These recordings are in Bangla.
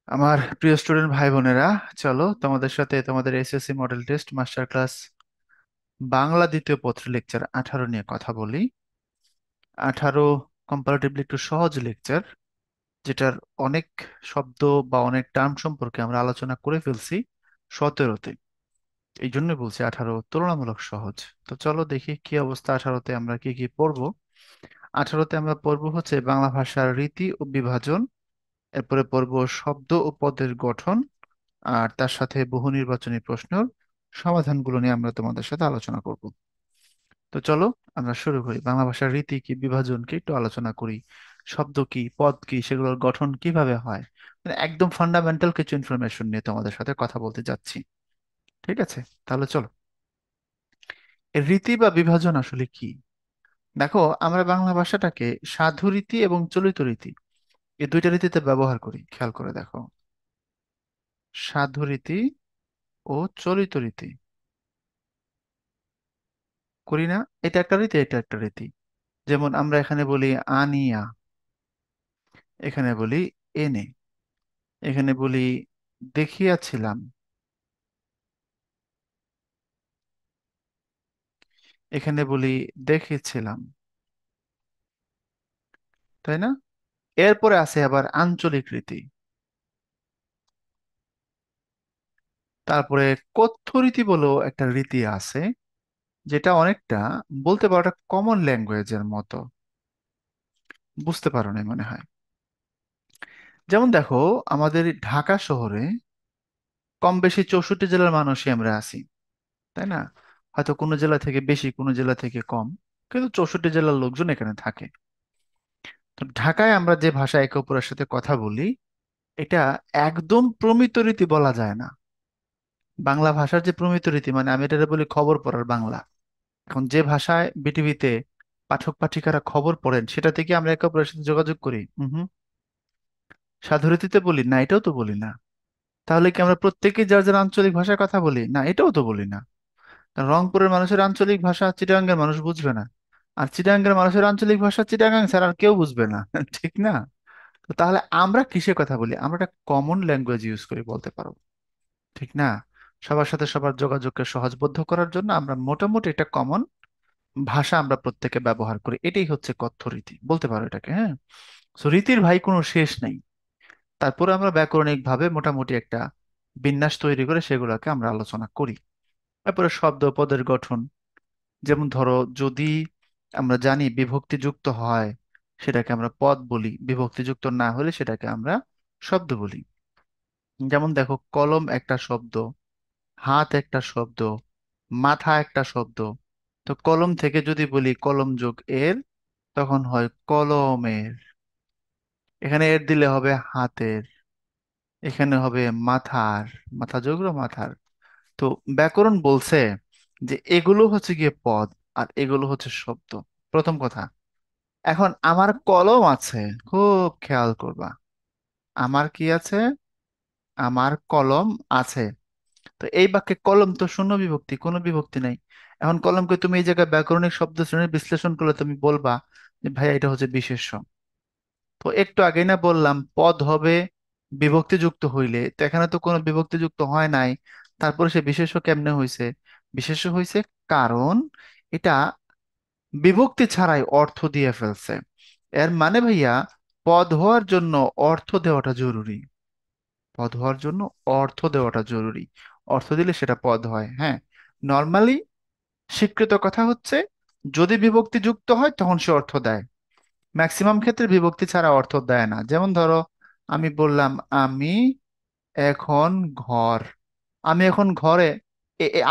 আমার প্রিয় স্টুডেন্ট ভাই বোনেরা, চলো তোমাদের সাথে তোমাদের SSC model test master class Bangla দ্বিতীয় পত্র লেকচার 18 নিয়ে কথা বলি। 18 কম্পারেটিভলি একটু সহজ লেকচার, যেটার অনেক শব্দ বা অনেক টার্ম সম্পর্কে আমরা আলোচনা করে ফেলছি 17-তে। এই জন্য বলছি 18 তুলনামূলক সহজ। তো চলো দেখি কি অবস্থা, 18-তে আমরা কি কি পড়বো। 18-তে আমরা পড়বো হচ্ছে বাংলা ভাষার রীতি ও বিভাজন, এরপরে পড়বো শব্দ ও পদের গঠন, আর তার সাথে বহু নির্বাচনী প্রশ্নের সমাধানগুলো নিয়ে আমরা তোমাদের সাথে আলোচনা করব। তো চলো আমরা শুরু করি। বাংলা ভাষার রীতি কি, বিভাজন কি একটু আলোচনা করি। শব্দ কি, পদ কি, সেগুলোর গঠন কিভাবে হয়, মানে একদম ফান্ডামেন্টাল কিছু ইনফরমেশন নিয়ে তোমাদের সাথে কথা বলতে যাচ্ছি। ঠিক আছে, তাহলে চলো। এর রীতি বা বিভাজন আসলে কি? দেখো, আমরা বাংলা ভাষাটাকে সাধু রীতি এবং চলিত রীতি এই দুইটা রীতিতে ব্যবহার করি, খেয়াল করে দেখো। সাধু রীতি ও চলিত রীতি করি না? এটা একটা রীতি, এটা একটা রীতি। যেমন আমরা এখানে বলি আনিয়া, এখানে বলি এনে, এখানে বলি দেখিয়াছিলাম, এখানে বলি দেখেছিলাম, তাই না? এরপরে আছে আবার আঞ্চলিক রীতি, তারপরে কথ্য রীতি বলেও একটা রীতি আছে, যেটা অনেকটা বলতে পারো একটা কমন ল্যাঙ্গুয়েজের মতো। বুঝতে পারো না মনে হয়। যেমন দেখো, আমাদের ঢাকা শহরে কম বেশি 64 জেলার মানুষই আমরা আছি, তাই না? হয়তো কোনো জেলা থেকে বেশি, কোনো জেলা থেকে কম, কিন্তু 64 জেলার লোকজন এখানে থাকে। তো ঢাকায় আমরা যে ভাষা একে অপরের সাথে কথা বলি, এটা একদম প্রমিত রীতি বলা যায় না। বাংলা ভাষার যে প্রমিত রীতি, মানে আমি এটা বলি খবর পড়ার বাংলা। এখন যে ভাষায় বিটিভিতে পাঠক পাঠিকারা খবর পড়েন, সেটা থেকে আমরা একে অপরের সাথে যোগাযোগ করি। হুম। সাধুরীতিতে বলি না, এটাও তো বলি না। তাহলে কি আমরা প্রত্যেকেই যার যার আঞ্চলিক ভাষায় কথা বলি? না, এটাও তো বলি না। কারণ রংপুরের মানুষের আঞ্চলিক ভাষা চিটাগাঙ্গের মানুষ বুঝবে না, আর চিটাগাঙ্গের মানুষের আঞ্চলিক ভাষা চিটাগাং ছাড়া আর কেউ বুঝবে না। ঠিক না? তো তাহলে আমরা কিসে কথা বলি? আমরা একটা কমন ল্যাঙ্গুয়েজ ইউজ করি বলতে পারো, ঠিক না? সবার সাথে সবার যোগাযোগকে সহজবদ্ধ করার জন্য আমরা মোটামুটি একটা কমন ভাষা আমরা প্রত্যেকে ব্যবহার করি। এটাই হচ্ছে কথ্য রীতি বলতে পারো এটাকে, হ্যাঁ। সো রীতির ভাই কোনো শেষ নেই। তারপরে আমরা ব্যাকরণিক ভাবে মোটামুটি একটা বিন্যাস তৈরি করে সেগুলোকে আমরা আলোচনা করি। তারপরে শব্দ পদের গঠন, যেমন ধরো, যদি আমরা জানি বিভক্তি যুক্ত হয় সেটাকে আমরা পদ বলি, বিভক্তি যুক্ত না হলে সেটাকে আমরা শব্দ বলি। যেমন দেখো, কলম একটা শব্দ, হাত একটা শব্দ, মাথা একটা শব্দ। তো কলম থেকে যদি বলি কলম যোগ এর, তখন হয় কলমের। এখানে এর দিলে হবে হাতের, এখানে হবে মাথার, মাথা যোগ মাথার। তো ব্যাকরণ বলছে যে এগুলো হচ্ছে গিয়ে পদ, আর এগুলো হচ্ছে শব্দ। প্রথম কথা, এখন আমার কলম আছে, খুব খেয়াল করবা। আমার কি আছে? আমার কলম আছে। তো এই বাক্যে কলম তো শূন্য বিভক্তি, কোনো বিভক্তি নাই। এখন কলমকে তুমি এই জায়গায় ব্যাকরণিক শব্দ শ্রেণীর বিশ্লেষণ করলে তুমি বলবা যে ভাই এটা হচ্ছে বিশেষ্য। তো একটু আগেই না বললাম পদ হবে বিভক্তিযুক্ত হইলে, তো এখানে তো কোনো বিভক্তিযুক্ত হয় নাই। তারপরে সে বিশেষ্য কেমনে হয়েছে? বিশেষ্য হয়েছে কারণ এটা বিভক্তি ছাড়াই অর্থ দিয়ে ফেলছে। এর মানে ভাইয়া, পদ হওয়ার জন্য অর্থ দেওয়াটা জরুরি। পদ হওয়ার জন্য অর্থ দেওয়াটা জরুরি। অর্থ দিলে সেটা পদ হয়, হ্যাঁ। নর্মালি স্বীকৃত কথা হচ্ছে, যদি বিভক্তি যুক্ত হয় তখন সে অর্থ দেয়। ম্যাক্সিমাম ক্ষেত্রে বিভক্তি ছাড়া অর্থ দেয় না। যেমন ধরো, আমি বললাম আমি এখন ঘর, আমি এখন ঘরে,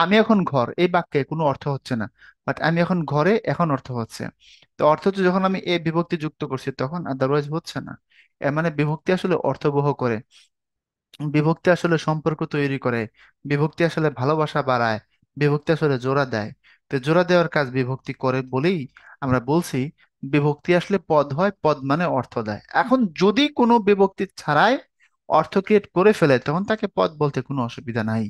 আমি এখন ঘর এই বাক্যে কোনো অর্থ হচ্ছে না। বাট আমি এখন ঘরে, এখন অর্থ হচ্ছে। তো অর্থ হচ্ছে যখন আমি এ বিভক্তি যুক্ত করছি তখন, আদারওয়াইজ হচ্ছে না। এর মানে বিভক্তি আসলে অর্থবহ করে, বিভক্তি আসলে সম্পর্ক তৈরি করে, বিভক্তি আসলে ভালোবাসা বাড়ায়, বিভক্তি আসলে জোড়া দেয়। তো জোড়া দেওয়ার কাজ বিভক্তি করে বলেই আমরা বলছি বিভক্তি আসলে পদ হয়, পদ মানে অর্থ দেয়। এখন যদি কোনো বিভক্তি ছাড়াই অর্থ ক্রিয়েট করে ফেলে তখন তাকে পদ বলতে কোনো অসুবিধা নাই।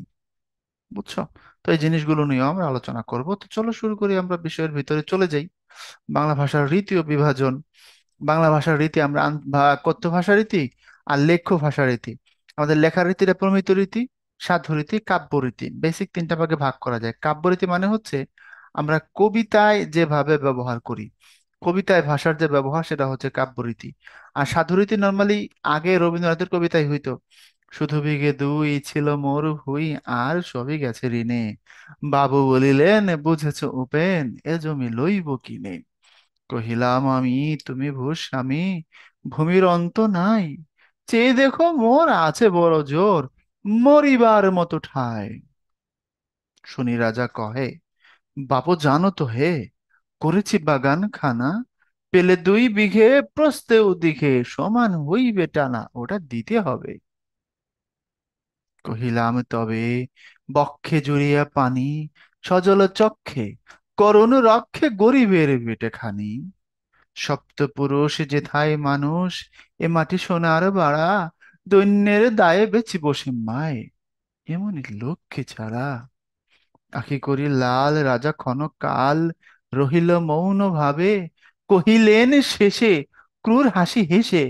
বুঝছো? তো এই জিনিসগুলো নিয়েও আমরা আলোচনা করব। তো চলো শুরু করি, আমরা বিষয়ের ভিতরে চলে যাই। বাংলা ভাষার রীতি ও বিভাজন। বাংলা ভাষার রীতি আমরা কথ্য ভাষা রীতি আর লেখ্য ভাষা রীতি, আমাদের লেখার রীতিটা প্রমিত রীতি, সাধু রীতি, কাব্য রীতি, বেসিক তিনটা ভাগে ভাগ করা যায়। কাব্য রীতি মানে হচ্ছে আমরা কবিতায় যেভাবে ব্যবহার করি, কবিতায় ভাষার যে ব্যবহার, সেটা হচ্ছে কাব্য রীতি। আর সাধু রীতি নর্মালি আগে রবীন্দ্রনাথের কবিতায় হইতো, শুধু বিঘে দুই ছিল মোর ভুঁই, আর সবই গেছে ঋণে, বাবু বলিলেন বুঝেছ উপেন, এ জমি লইব কিনে, কহিলাম আমি তুমি ভূস্বামী, ভূমির অন্ত নাই, চেয়ে দেখো মোর আছে বড় জোর, মরিবার মতো ঠাই। শুনি রাজা কহে, বাপু জানো তো হে, করেছি বাগান খানা, পেলে 2 বিঘে প্রস্তেও দিঘে, সমান হইবে টানা, ওটা দিতে হবে। কহিলাম তবে, বক্ষে জুড়িয়া পানি, সজল চক্ষে, করুণ রক্ষে গরিবের পেটে খানি, সপ্তপুরুষ যেথায় মানুষ, এ মাটি সোনার বাড়া, দৈন্যের দায়ে বেচি বসে মায়, এমনি লক্ষ্মী ছাড়া। আখি করি লাল, রাজা ক্ষণকাল রহিল মৌন ভাবে, কহিলেন শেষে ক্রূর হাসি হেসে,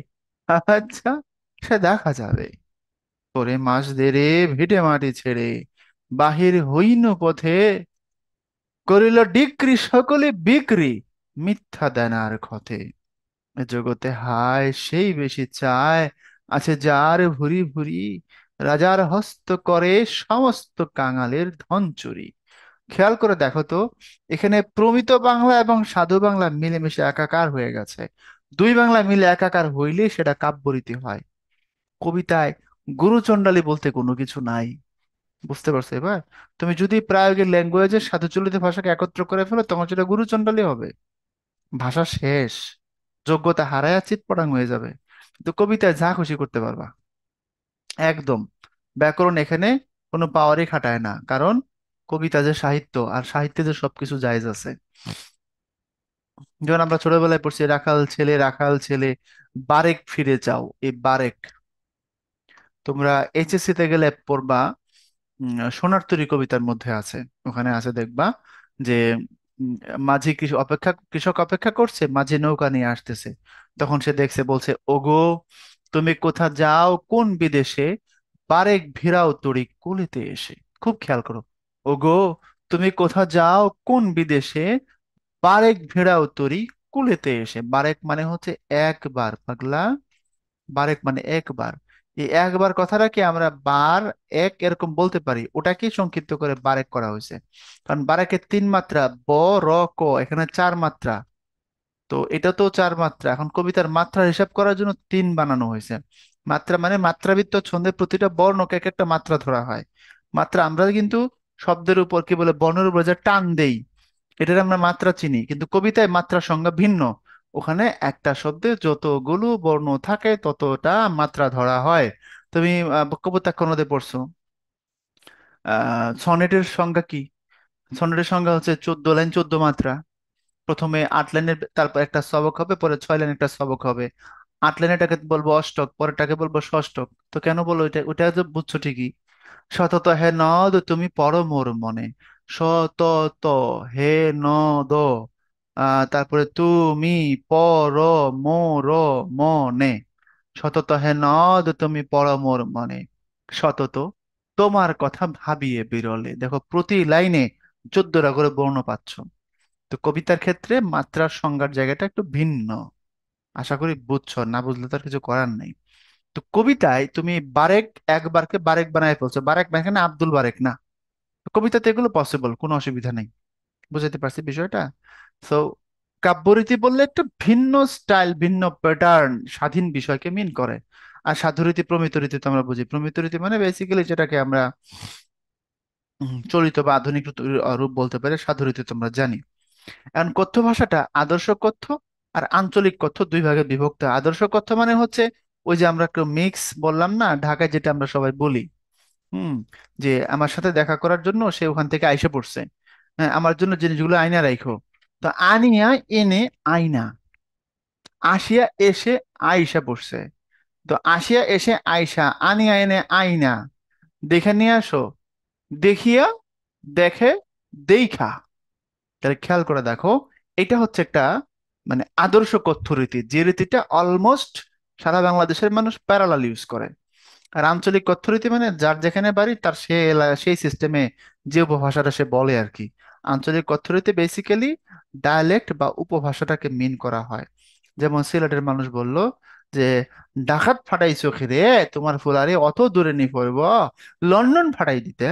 আচ্ছা সে দেখা যাবে। পরে মাস দেড়ে ভিটে মাটি ছেড়ে, বাহির হইন পথে, করিল ডিক্রি সকলে বিক্রি, মিথ্যা দেনার ক্ষতে। এ জগতে হায় সেই বেশি চায়, আছে যার ভুরি ভুরি, রাজার হস্ত করে সমস্ত কাঙালের ধন চুরি। খেয়াল করে দেখো তো, এখানে প্রমিত বাংলা এবং সাধু বাংলা মিলেমিশে একাকার হয়ে গেছে। দুই বাংলা মিলে একাকার হইলে সেটা কাব্যরীতি হয়। কবিতায় গুরুচণ্ডালী বলতে কোনো কিছু নাই। বুঝতে পারছো এবার? তুমি যদি প্রায়োগিক ল্যাঙ্গুয়েজের সাথে চলিত ভাষাকে একত্র করে ফেলো, তখন সেটা গুরুচণ্ডালী হবে। ভাষা শেষ, যোগ্যতা হারায়া চিৎপটাং হয়ে যাবে। কিন্তু কবিতায় যা খুশি করতে পারবা একদম। ব্যাকরণ এখানে কোনো পাওয়ারই খাটায় না, কারণ কবিতা যে সাহিত্য, আর সাহিত্যে যে সবকিছু জায়েজ আছে। যেমন আমরা ছোটবেলায় পড়ছি, রাখাল ছেলে রাখাল ছেলে, বারেক ফিরে যাও। এই বারেক তোমরা এইচএসসি তে গেলে পড়বা, সোনার তরী কবিতার মধ্যে আছে। ওখানে আছে দেখবা যে উম, মাঝি কৃষক অপেক্ষা করছে, মাঝি নৌকা নিয়ে আসতেছে। তখন সে দেখছে, বলছে ওগো তুমি কোথা যাও কোন বিদেশে, বারেক ভিড়াও তরী কলিতে এসে। খুব খেয়াল করো, ওগো তুমি কোথা যাও কোন বিদেশে, বারেক ভিড়াও তরী কুলেতে এসে। বারেক মানে হচ্ছে একবার, পাগলা। বারেক মানে একবার। এই একবার কথাটাকে আমরা বার এক এরকম বলতে পারি, ওটাকে সংক্ষিপ্ত করে বারেক করা হয়েছে। কারণ বারেকের 3 মাত্রা, ব, র, ক, এখানে 4 মাত্রা। তো এটা তো 4 মাত্রা, এখন কবিতার মাত্রা হিসাব করার জন্য 3 বানানো হয়েছে। মাত্রা মানে মাত্রাবৃত্ত ছন্দে প্রতিটা বর্ণকে এক একটা মাত্রা ধরা হয়। মাত্রা আমরা কিন্তু শব্দের উপর কি বলে, বর্ণের উপর যে টান দেই, এটার আমরা মাত্রা চিনি, কিন্তু কবিতায় মাত্রার সংজ্ঞা ভিন্ন। ওখানে একটা শব্দে যতগুলো বর্ণ থাকে ততটা মাত্রা ধরা হয়। তুমি কবিতা কোনদে পড়ছো? সনেটের সংজ্ঞা কি? সনেটের সংজ্ঞা হচ্ছে 14 লাইন 14 মাত্রা। প্রথমে 8 লাইনের, তারপর একটা স্তবক হবে, পরে 6 লাইন একটা স্তবক হবে। 8 লাইনেরটাকে বলবো অষ্টক, পরেরটাকে বলবো ষষ্ঠক। তো কেন বলো এটা? ওটা তো বুঝছো ঠিকই। সতত হে নদ তুমি পর মোর মনে, সতত হে নদ, তারপরে তুমি পর মোর মনে, সতত হে নদ তুমি পর মোর মনে, সতত তোমার কথা ভাবিয়ে বিরলে। দেখো প্রতি লাইনে 14টা করে বর্ণ পাচ্ছ। তো কবিতার ক্ষেত্রে মাত্রার সংজ্ঞার জায়গাটা একটু ভিন্ন। আশা করি বুঝছো, না বুঝলে তো আর কিছু করার নেই। তো কবিতায় তুমি বারেক, একবারকে বারেক বানায় ফেলছো, বারেক মানে এখানে আব্দুল বারেক না। তো কবিতাতে এগুলো পসিবল, কোনো অসুবিধা নেই। বুঝাতে পারছি বিষয়টা? তো কাব্যরীতি বললে একটা ভিন্ন স্টাইল, ভিন্ন প্যাটার্ন, স্বাধীন বিষয়কে মিন করে। আর সাধুরীতি প্রমিত রীতি তো আমরা বুঝি, প্রমিত রীতি মানে বেসিক্যালি যেটাকে আমরা চলিত বা আধুনিক রূপ বলতে পারি, সাধুরীতি তোমরা জানি। এখন কথ্য ভাষাটা আদর্শ কথ্য আর আঞ্চলিক কথ্য 2 ভাগে বিভক্ত। আদর্শ কথ্য মানে হচ্ছে ওই যে আমরা একটু মিক্স বললাম না, ঢাকায় যেটা আমরা সবাই বলি, হুম, যে আমার সাথে দেখা করার জন্য সে ওখান থেকে আইসা পড়ছে, হ্যাঁ আমার জন্য জিনিসগুলো আয়না রাখো। তো আনিয়া এনে আয়না, আসিয়া এসে আইসা পড়ছে। তো আসিয়া এসে আইসা, আনিয়া এনে আয়না, দেখে নিয়ে আসো, দেখিয়া, দেখে, দেইখা। তাহলে খেয়াল করে দেখো, এটা হচ্ছে একটা মানে আদর্শ কথ্য রীতি, যে রীতিটা অলমোস্ট সারা বাংলাদেশের মানুষ প্যারালাল ইউজ করে। আর আঞ্চলিক কথ্যরীতি মানে যার যেখানে বাড়ি তার সেই সিস্টেমে যে উপভাষাটা সে বলে আর কি। আঞ্চলিক কথ্যরীতি বেসিক্যালি ডায়ালেক্ট বা উপভাষাটাকে মিন করা হয়। যেমন সিলেটের মানুষ বলল যে ডাকাত ফাটাইছো রে, তোমার ফুলারে অত দূরে নি পড়ব, লন্ডন ফাটাই দিতে।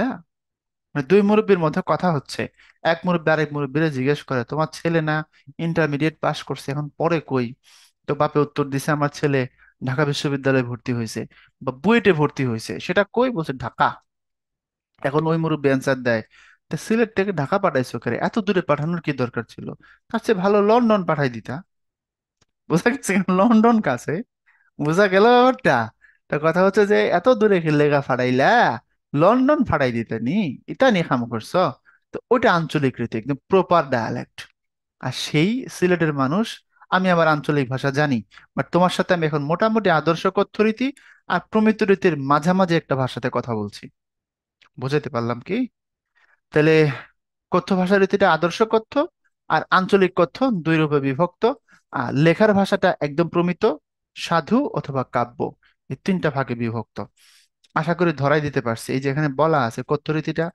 মানে দুই মুরব্বির মধ্যে কথা হচ্ছে, এক মুরব্বি আরেক মুরব্বিরে জিজ্ঞেস করে তোমার ছেলে না ইন্টারমিডিয়েট পাশ করছে, এখন পরে কই? তো বাপে উত্তর দিছে আমার ছেলে ঢাকা বিশ্ববিদ্যালয়ে ভর্তি হয়েছে বা বুয়েটে ভর্তি হয়েছে, সেটা কই? বলছে ঢাকা। এখন ওই মুরব্বি অ্যান্সার দেয়, তা সিলেট থেকে ঢাকা পাঠাইছো করে, এত দূরে পাঠানোর কি দরকার ছিল? তার চেয়ে ভালো লন্ডন পাঠাই দিতা। বোঝা গেছে কেন? লন্ডন কাছে, বোঝা গেল ব্যাপারটা? তা কথা হচ্ছে যে এত দূরে লেগা ফাড়াইলা, লন্ডন ফাড়াই দিতে নি, এটা নিয়ে খাম করছো। তো ওইটা আঞ্চলিক রীতি, একদম প্রপার ডায়ালেক্ট। আর সেই সিলেটের মানুষ, আমি আবার আঞ্চলিক ভাষা জানি, বাট তোমার সাথে আমি এখন মোটামুটি আদর্শ কথ্য রীতি আর প্রমিত রীতির মাঝামাঝি একটা ভাষাতে কথা বলছি। বুঝাতে পারলাম কি? তাহলে কথ্য ভাষা রীতিটা আদর্শ কথ্য আর আঞ্চলিক কথ্য দুই রূপে বিভক্ত। আর লেখার ভাষাটা একদম প্রমিত, সাধু অথবা কাব্য, এই তিনটা ভাগে বিভক্ত। আশা করি ধরাই দিতে পারছি। এই যে এখানে বলা আছে কথ্য রীতিটা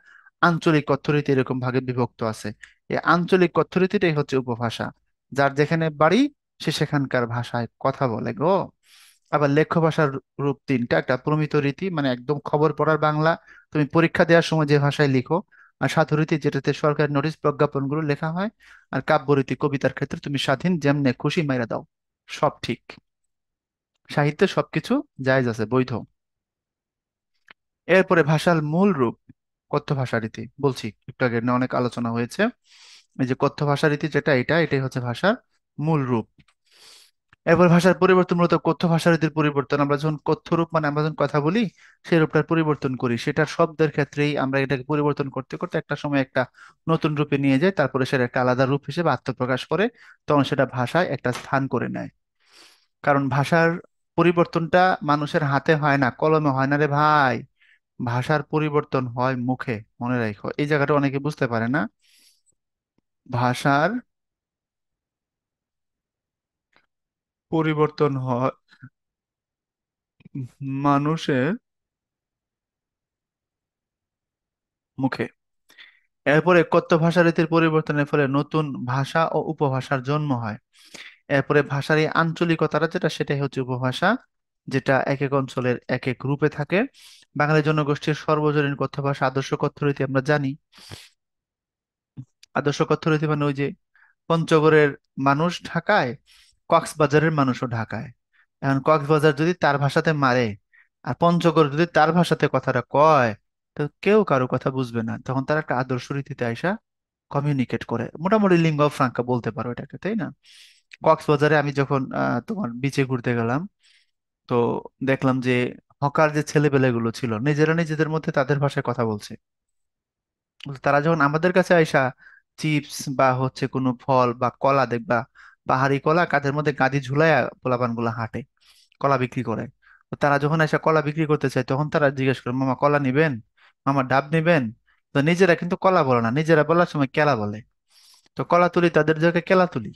আঞ্চলিক কথ্য রীতি এরকম ভাগে বিভক্ত আছে। এই আঞ্চলিক কথ্য রীতিটাই হচ্ছে উপভাষা, যার যেখানে বাড়ি সে সেখানকার ভাষায় কথা বলে গো। আবার লেখ্য ভাষার রূপ তিনটা, একটা প্রমিত রীতি মানে একদম খবর পড়ার বাংলা, তুমি পরীক্ষা দেওয়ার সময় যে ভাষায় লিখো। আর সাধু রীতি যেটাতে সরকারি নোটিশ প্রজ্ঞাপনগুলো লেখা হয়। আর কাব্য রীতি কবিতার ক্ষেত্রে তুমি স্বাধীন, যেমনে খুশি মাইরা দাও, সব ঠিক। সাহিত্যে সবকিছু জায়েজ আছে, বৈধ। এরপরে ভাষার মূল রূপ কথ্য ভাষা রীতি, বলছি একটু আগে না অনেক আলোচনা হয়েছে। এই যে কথ্য ভাষা রীতি যেটা, এটাই হচ্ছে ভাষার মূল রূপ। এরপর ভাষার পরিবর্তন, মূলত কথ্য ভাষা রীতির পরিবর্তন। আমরা যখন কথ্য রূপ মানে আমরা যখন কথা বলি, সেই রূপটার পরিবর্তন করি, সেটার শব্দের ক্ষেত্রেই আমরা এটাকে পরিবর্তন করতে করতে একটা সময় একটা নতুন রূপে নিয়ে যাই, তারপরে সেটা একটা আলাদা রূপ হিসেবে আত্মপ্রকাশ করে, তখন সেটা ভাষায় একটা স্থান করে নেয়। কারণ ভাষার পরিবর্তনটা মানুষের হাতে হয় না, কলমে হয় না রে ভাই। ভাষার পরিবর্তন হয় মুখে, মনে রাখো, এই জায়গাটা অনেকে বুঝতে পারে না। ভাষার পরিবর্তন হয় মানুষের মুখে। এরপরে কথ্য ভাষা রীতির পরিবর্তনের ফলে নতুন ভাষা ও উপভাষার জন্ম হয়। এরপরে ভাষার এই আঞ্চলিকতাটা যেটা, সেটাই হচ্ছে উপভাষা, যেটা এক এক অঞ্চলের এক এক রূপে থাকে। বাঙালি জনগোষ্ঠীর সর্বজনীন কথ্য ভাষা আদর্শ কথ্য রীতি আমরা জানি। আদর্শ কথ্য রীতি মানে ওই যে পঞ্চগড়ের মানুষ ঢাকায়, কক্সবাজারের মানুষও ঢাকায়। এখন কক্সবাজার যদি তার ভাষাতে মারে আর পঞ্চগড় যদি তার ভাষাতে কথাটা কয়, তো কেউ কারো কথা বুঝবে না, তখন তারা একটা আদর্শ রীতিতে আইসা কমিউনিকেট করে, মোটামুটি লিঙ্গু ফ্রাঙ্কা বলতে পারো এটাকে, তাই না? কক্সবাজারে আমি যখন তোমার বিচে ঘুরতে গেলাম, তো দেখলাম যে হকার যে ছেলেপেলেগুলো ছিল নিজেরা নিজেদের মধ্যে তাদের ভাষায় কথা বলছে। তারা যখন আমাদের কাছে আইসা চিপস বা হচ্ছে কোনো ফল বা কলা দেখবা, পাহাড়ি কলা কাঁধের মধ্যে গাদি ঝুলাইয়া পোলাপান গুলা হাঁটে, কলা বিক্রি করে। তো তারা যখন এসে কলা বিক্রি করতে চায়, তখন তারা জিজ্ঞেস করে মামা কলা নিবেন, মামা ডাব নিবেন। তো নিজেরা কিন্তু কলা বলে না, নিজেরা বলার সময় কেলা বলে। তো কলা তুলি তাদের জায়গায় কেলা তুলি,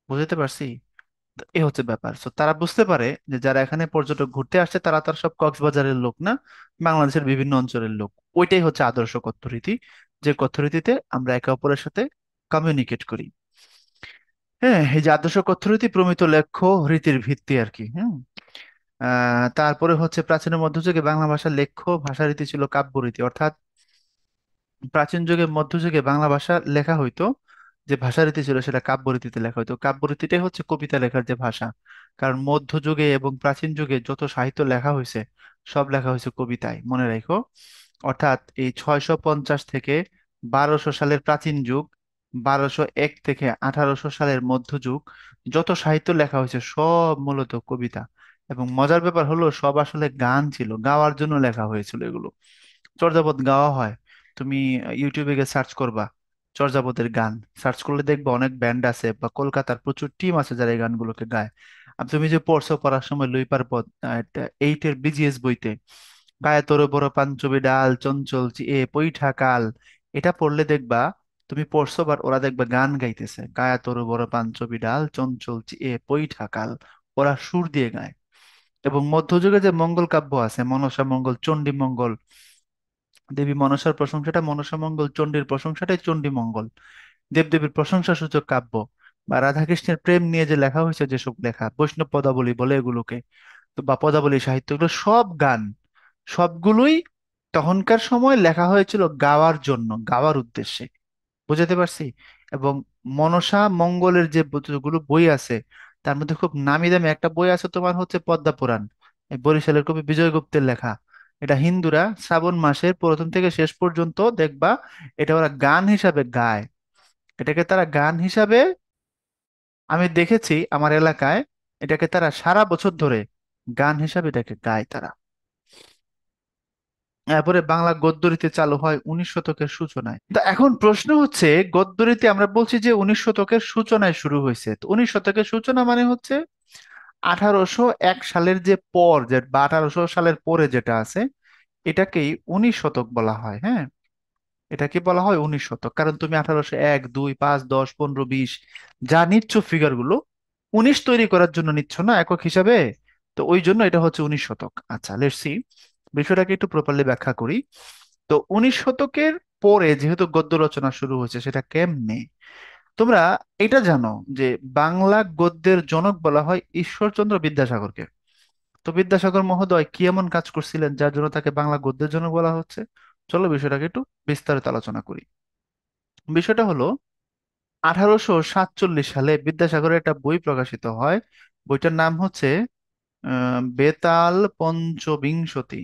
বুঝতে পারছি? তো এ হচ্ছে ব্যাপার। তো তারা বুঝতে পারে যে যারা এখানে পর্যটক ঘুরতে আসছে তারা তার সব কক্সবাজারের লোক না, বাংলাদেশের বিভিন্ন অঞ্চলের লোক। ওইটাই হচ্ছে আদর্শ কথ্যরীতি, যে কথ্যরীতিতে আমরা একে অপরের সাথে কমিউনিকেট করি। হ্যাঁ, এই যে আদর্শ কথ্যরীতি প্রমিত লেখ্য রীতির ভিত্তি আর কি। হ্যাঁ, তারপরে হচ্ছে প্রাচীন ও মধ্যযুগে বাংলা ভাষার লেখ্য ভাষারীতি ছিল কাব্যরীতি, অর্থাৎ প্রাচীন যুগে মধ্যযুগে বাংলা ভাষা লেখা হইতো, যে ভাষারীতি ছিল সেটা কাব্যরীতিতে লেখা হইতো। কাব্যরীতিটাই হচ্ছে কবিতা লেখার যে ভাষা। কারণ মধ্যযুগে এবং প্রাচীন যুগে যত সাহিত্য লেখা হয়েছে, সব লেখা হয়েছে কবিতায়, মনে রাখো। অর্থাৎ এই 650 থেকে 1200 সালের প্রাচীন যুগ, 1201 থেকে 1800 সালের মধ্যযুগ, যত সাহিত্য লেখা হয়েছে সব মূলত কবিতা। এবং মজার ব্যাপার হলো সব আসলে গান ছিল, গাওয়ার জন্য লেখা হয়েছিল এগুলো। চর্যাপদ গাওয়া হয়। তুমি ইউটিউবে গিয়ে সার্চ করবা চর্যাপদের গান, সার্চ করলে দেখবা অনেক ব্যান্ড আছে বা কলকাতার প্রচুর টিম আছে যারা এই গানগুলোকে গায়। আর তুমি যে পড়ছো, পড়ার সময় লুইপার পদ 8-এর বিজিএস বইতে, গায়ে তোর বড় পাঞ্চবি ডাল চঞ্চল এ পৈঠা কাল, এটা পড়লে দেখবা তুমি পড়ছো, বাট ওরা দেখবা গান গাইতেছে, গায়ে তোর বড় পাঞ্চবি ডাল চঞ্চল এ পৈঠা কাল, ওরা সুর দিয়ে গায়। এবং মধ্যযুগে যে মঙ্গল কাব্য আছে, মনসা মঙ্গল, চণ্ডী মঙ্গল, দেবী মনসার প্রশংসাটা মনসা মঙ্গল, চণ্ডীর প্রশংসাটাই চণ্ডী মঙ্গল, দেবদেবীর প্রশংসা সূচক কাব্য, বা রাধাকৃষ্ণের প্রেম নিয়ে যে লেখা হয়েছে, যেসব লেখা বৈষ্ণব পদাবলী বলে এগুলোকে, তো বা পদাবলী সাহিত্য, এগুলো সব গান, সবগুলোই তখনকার সময় লেখা হয়েছিল গাওয়ার জন্য, গাওয়ার উদ্দেশ্যে। বুঝাতে পারছি? এবং মনসা মঙ্গলের যে যতগুলো বই আছে, তার মধ্যে খুব নামি দামি একটা বই আছে তোমার, হচ্ছে পদ্মা পুরাণ, এই বরিশালের কবি বিজয় গুপ্তের লেখা। এটা হিন্দুরা শ্রাবণ মাসের প্রথম থেকে শেষ পর্যন্ত দেখবা এটা ওরা গান হিসাবে গায়। এটাকে তারা গান হিসাবে, আমি দেখেছি আমার এলাকায়, এটাকে তারা সারা বছর ধরে গান হিসাবে এটাকে গায় তারা। এরপরে বাংলা গদ্যরীতি চালু হয় 19 শতকের সূচনায়। তো এখন প্রশ্ন হচ্ছে, গদ্যরীতি আমরা বলছি যে 19 শতকের সূচনায় শুরু হয়েছে, তো 19 শতকের সূচনা মানে হচ্ছে 1801 সালের যে পর, যে বা 1800 সালের পরে যেটা আছে, এটাকেই 19 শতক বলা হয়। হ্যাঁ, এটাকে বলা হয় 19 শতক, কারণ তুমি 1801, 2, 5, 10, 15, 20 যা নিচ্ছ ফিগার গুলো, 19 তৈরি করার জন্য নিচ্ছ না একক হিসাবে, তো ওই জন্য এটা হচ্ছে 19 শতক। আচ্ছা, লেটস সি, বিষয়টাকে একটু প্রপারলি ব্যাখ্যা করি। তো 19 শতকের পরে যেহেতু গদ্য রচনা শুরু হয়েছে, সেটা কেমনে? তোমরা এটা জানো যে বাংলা গদ্যের জনক বলা হয় ঈশ্বরচন্দ্র বিদ্যাসাগরকে। তো বিদ্যাসাগর মহোদয় কি এমন কাজ করছিলেন যার জন্য তাকে বাংলা গদ্যের জনক বলা হচ্ছে? চলো বিষয়টাকে একটু বিস্তারিত আলোচনা করি। বিষয়টা হলো, 1847 সালে বিদ্যাসাগরের একটা বই প্রকাশিত হয়। বইটার নাম হচ্ছে বেতাল পঞ্চবিংশতি।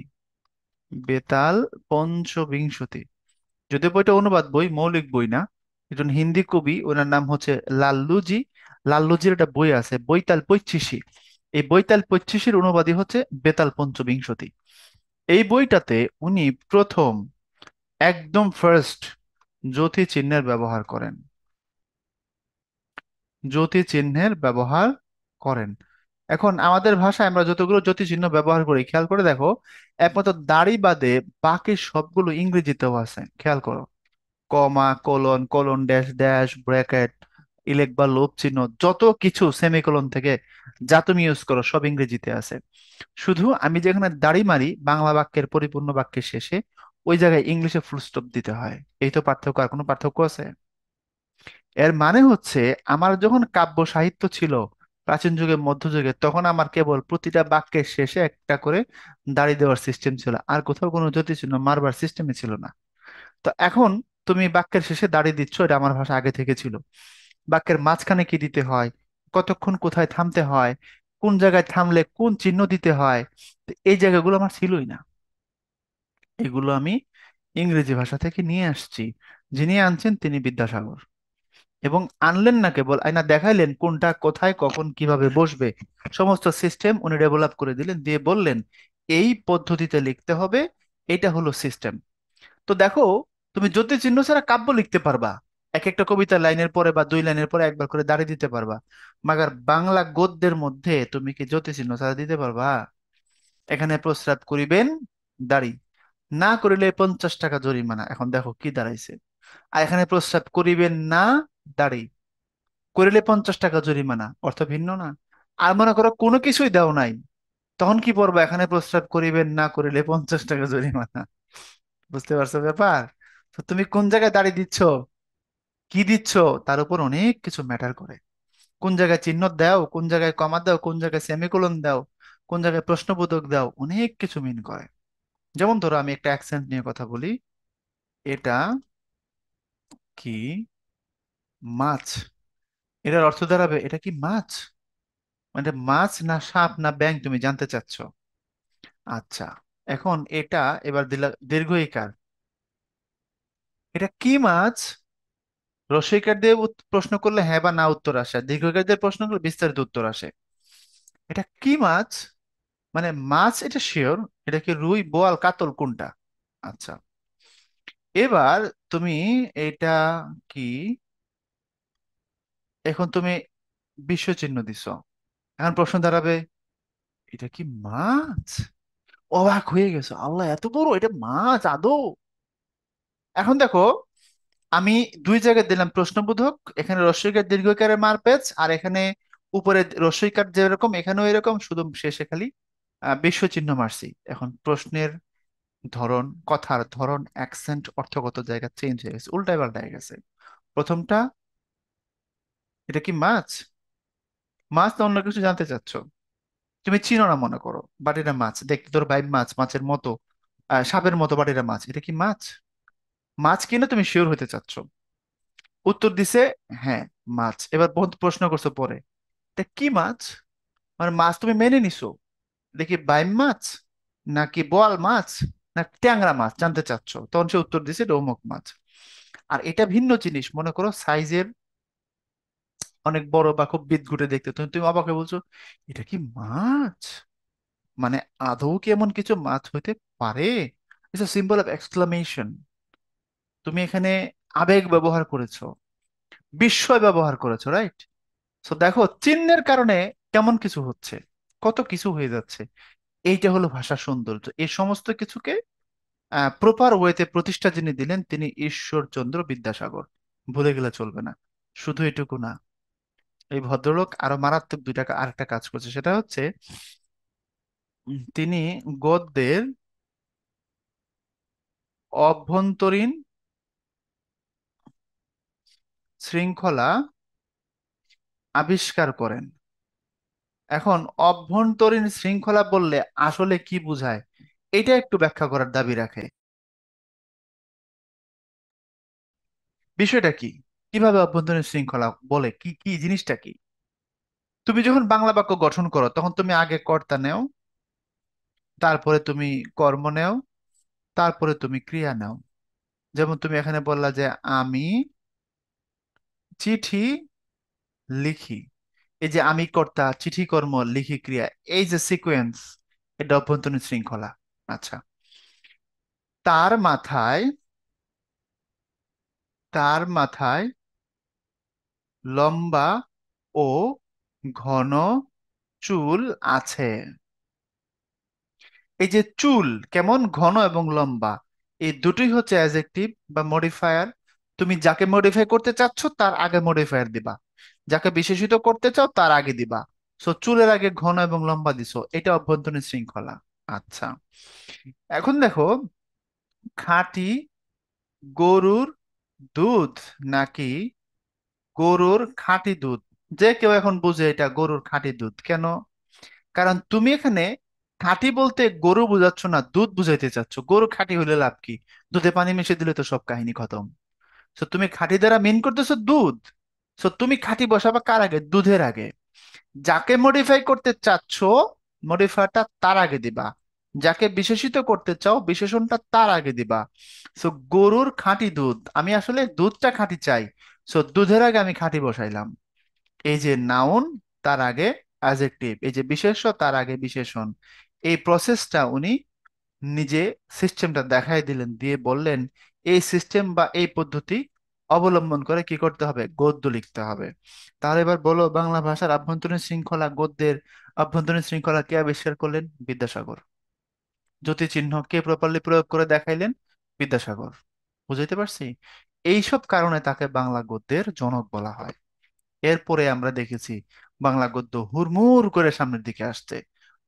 বেতাল পঞ্চবিংশতি। যদিও বইটা অনুবাদ বই, মৌলিক বই না। একজন হিন্দি কবি, ওনার নাম হচ্ছে লাল্লুজি। লাল্লুজির একটা বই আছে, বৈতাল পঁচিশি। এই বৈতাল পঁচিশির অনুবাদই হচ্ছে বেতাল পঞ্চবিংশতি। এই বইটাতে উনি প্রথম, একদম ফার্স্ট, যতি চিহ্নের ব্যবহার করেন। যতি চিহ্নের ব্যবহার করেন। এখন আমাদের ভাষায় আমরা যতগুলো যতি চিহ্ন ব্যবহার করি, খেয়াল করে দেখো, একমাত্র দাড়ি বাদে বাকি সবগুলো ইংরেজিতেও আছে, খেয়াল করো। Comma, colon, colon dash dash, bracket, ইলেক বা লোপ চিহ্ন, যত কিছু সেমিকোলন থেকে যা তুমি ইউজ করো সব ইংরেজিতে আছে। শুধু আমি যেখানে দাড়ি মারি বাংলা বাক্যের পরিপূর্ণ বাক্যের শেষে, ওই জায়গায় ইংলিশে ফুল স্টপ দিতে হয়। এই তো পার্থক্য, আর কোনো পার্থক্য আছে? এর মানে হচ্ছে, আমার যখন কাব্য সাহিত্য ছিল প্রাচীন যুগে, মধ্যযুগে, তখন আমার কেবল প্রতিটা বাক্যের শেষে একটা করে দাড়ি দেওয়ার সিস্টেম ছিল, আর কোথাও কোনো জ্যোতিষিহ্ন মারবার সিস্টেমই ছিল না। তো এখন তুমি বাক্যের শেষে দাড়ি দিচ্ছ, এটা আমার ভাষা আগে থেকে ছিল। বাক্যের মাঝখানে কি দিতে হয়, কতক্ষণ কোথায় থামতে হয়, কোন জায়গায় থামলে কোন চিহ্ন দিতে হয়, তো এই জায়গাগুলো আমার ছিলই না। এগুলো আমি ইংরেজি ভাষা থেকে নিয়ে আসছি। যিনি আনছেন তিনি বিদ্যাসাগর। এবং আনলেন না কেবল, আয়না দেখাইলেন কোনটা কোথায় কখন কিভাবে বসবে, সমস্ত সিস্টেম উনি ডেভেলপ করে দিলেন, দিয়ে বললেন এই পদ্ধতিতে লিখতে হবে, এটা হলো সিস্টেম। তো দেখো, তুমি জ্যোতি চিহ্ন ছাড়া কাব্য লিখতে পারবা, এক একটা কবিতা লাইনের পরে বা 2 লাইনের পরে একবার করে দাঁড়িয়ে দিতে পারবা। মাগার বাংলা গদ্যের মধ্যে তুমি কি জ্যোতি চিহ্ন ছাড়া দিতে পারবা? এখানে প্রস্রাব করিবেন, দাড়ি, না করিলে 50 টাকা জরিমানা। এখন দেখো কি দাঁড়াইছে, আর এখানে প্রস্রাব করিবেন না, দাড়ি, করিলে 50 টাকা জরিমানা, অর্থ ভিন্ন না? আর মনে করো কোনো কিছুই দাও নাই, তখন কি পড়বা? এখানে প্রস্রাব করিবেন না, করিলে 50 টাকা জরিমানা। বুঝতে পারছো ব্যাপার? তো তুমি কোন জায়গায় দাঁড়িয়ে দিচ্ছ, কি দিচ্ছ, তার উপর অনেক কিছু ম্যাটার করে। কোন জায়গায় চিহ্ন দাও, কোন জায়গায় কমা দাও, কোন জায়গায় সেমিকোলন দাও, কোন জায়গায় প্রশ্নবোধক দাও, অনেক কিছু মিন করে। যেমন ধরো আমি একটা অ্যাকসেন্ট নিয়ে কথা বলি, এটা কি মাছ? এটার অর্থ দাঁড়াবে, এটা কি মাছ? মানে মাছ না সাপ না ব্যাঙ, তুমি জানতে চাচ্ছ? আচ্ছা, এখন এটা এবার দিলা দীর্ঘ ইকার, এটা কি মাছ? রসইকার দিয়ে প্রশ্ন করলে হ্যাঁ বা না উত্তর আসে, আর দীর্ঘইকার দিয়ে প্রশ্ন করলে বিস্তারিত উত্তর আসে। এটা কি মাছ, মানে মাছ এটা শিওর, এটা কি রুই, বোয়াল, কাতল, কোনটা? আচ্ছা, এবার তুমি এটা কি, এখন তুমি বিশ্ব চিহ্ন দিছো, এখন প্রশ্ন দাঁড়াবে এটা কি মাছ? অবাক হয়ে গেছো, আল্লাহ এত বড়, এটা মাছ আদৌ? এখন দেখো, আমি 2 জায়গায় দিলাম প্রশ্নবোধক, এখানে রস্বইকার দীর্ঘইকারের মারপ্যাচ, আর এখানে উপরে রস্বইকার যেরকম এখানেও এরকম, শুধু শেষে খালি বিশ্ব চিহ্ন মারছি। এখন প্রশ্নের ধরন, কথার ধরন, অ্যাকসেন্ট, অর্থগত জায়গা চেঞ্জ হয়ে গেছে, উল্টায় পাল্টায় গেছে। প্রথমটা, এটা কি মাছ? মাছ না অন্য কিছু জানতে চাচ্ছ? তুমি চিনো না মনে করো, বাট এটা মাছ, দেখতে তোর ভাই মাছ, মাছের মতো, সাপের মতো, বাট এটা মাছ, এটা কি মাছ? মাছ কিনা তুমি শিওর হতে চাচ্ছ। উত্তর দিছে হ্যাঁ মাছ। এবার বহুত প্রশ্ন করছো পরে, এটা কি মাছ? মানে মাছ তুমি মেনে নিছো, দেখি বাইম মাছ নাকি বোয়াল মাছ না ট্যাংরা মাছ জানতে চাচ্ছ, তখন সে উত্তর দিছে এটা অমুক মাছ। আর এটা ভিন্ন জিনিস, মনে করো সাইজের অনেক বড় বা খুব বিদঘুটে দেখতে, তুমি তুমি অবাক হয়ে বলছো এটা কি মাছ? মানে আদৌ কি এমন কিছু মাছ হইতে পারে? It's a symbol of exclamation. তুমি এখানে আবেগ ব্যবহার করেছো, বিস্ময় ব্যবহার করেছো, রাইট? সো দেখো চিহ্নের কারণে কেমন কিছু হচ্ছে, কত কিছু হয়ে যাচ্ছে। এইটা হলো ভাষার সৌন্দর্য। এই সমস্ত কিছুকে প্রপার ওয়েতে প্রতিষ্ঠা যিনি দিলেন তিনি ঈশ্বরচন্দ্র বিদ্যাসাগর। ভুলে গেলে চলবে না। শুধু এটুকু না, এই ভদ্রলোক আরো মারাত্মক আরেকটা কাজ করছে, সেটা হচ্ছে তিনি গদ্যের অভ্যন্তরীণ শৃঙ্খলা আবিষ্কার করেন। এখন অভ্যন্তরীণ শৃঙ্খলা বললে আসলে কি বোঝায়, এটা একটু ব্যাখ্যা করার দাবি রাখে। বিষয়টা কি, কিভাবে অভ্যন্তরীণ শৃঙ্খলা বলে, কি কি জিনিসটা কি? তুমি যখন বাংলা বাক্য গঠন করো তখন তুমি আগে কর্তা নেও, তারপরে তুমি কর্ম নেও, তারপরে তুমি ক্রিয়া নাও। যেমন তুমি এখানে বললা যে আমি চিঠি লিখি। এই যে আমি কর্তা, চিঠি কর্ম, লিখি ক্রিয়া, এই যে সিকোয়েন্স, এটা অভ্যন্তরীণ শৃঙ্খলা। আচ্ছা, তার মাথায়, তার মাথায় লম্বা ও ঘন চুল আছে। এই যে চুল কেমন ঘন এবং লম্বা, এই দুটোই হচ্ছে অ্যাডজেক্টিভ বা মডিফায়ার। তুমি যাকে মডিফাই করতে চাচ্ছ তার আগে মডিফায়ার দিবা, যাকে বিশেষিত করতে চাও তার আগে দিবা। সো চুলের আগে ঘন এবং লম্বা দিছো, এটা অভ্যন্তরীণ শৃঙ্খলা। আচ্ছা, এখন দেখো, খাঁটি গরুর দুধ নাকি গরুর খাঁটি দুধ, যে কেউ এখন বুঝে এটা গরুর খাঁটি দুধ কেন? কারণ তুমি এখানে খাঁটি বলতে গরু বোঝাচ্ছ না, দুধ বুঝাইতে চাচ্ছ। গরু খাঁটি হইলে লাভ কি? দুধে পানি মিশিয়ে দিলে তো সব কাহিনী খতম। তো তুমি খাঁটি দ্বারা মিন করতেছো দুধ। তো তুমি খাঁটি বসাবা কার আগে? দুধের আগে। যাকে মডিফাই করতে চাচ্ছ মডিফায়ারটা তার আগে দিবা, যাকে বিশেষিত করতে চাও বিশেষণটা তার আগে দিবা। সো গরুর খাঁটি দুধ, আমি আসলে দুধটা খাঁটি চাই, সো দুধের আগে আমি খাঁটি বসাইলাম। এই যে নাউন, তার আগে অ্যাডজেক্টিভ, এই যে বিশেষ্য তার আগে বিশেষণ। এই প্রসেসটা উনি নিজে সিস্টেমটা দেখাই দিলেন, দিয়ে বললেন এই সিস্টেম বা এই পদ্ধতি অবলম্বন করে কি করতে হবে, গদ্য লিখতে হবে। তাহলে এবার বলো, বাংলা ভাষার আভ্যন্তরীণ শৃঙ্খলা, গদ্যের অভ্যন্তরীণ শৃঙ্খলা কে আবিষ্কার করলেন? বিদ্যাসাগর। জ্যোতি চিহ্ন কে প্রপারলি প্রয়োগ করে দেখাইলেন? বিদ্যাসাগর। বুঝাইতে পারছি? এইসব কারণে তাকে বাংলা গদ্যের জনক বলা হয়। এরপরে আমরা দেখেছি বাংলা গদ্য হুড়মুড় করে সামনের দিকে আসছে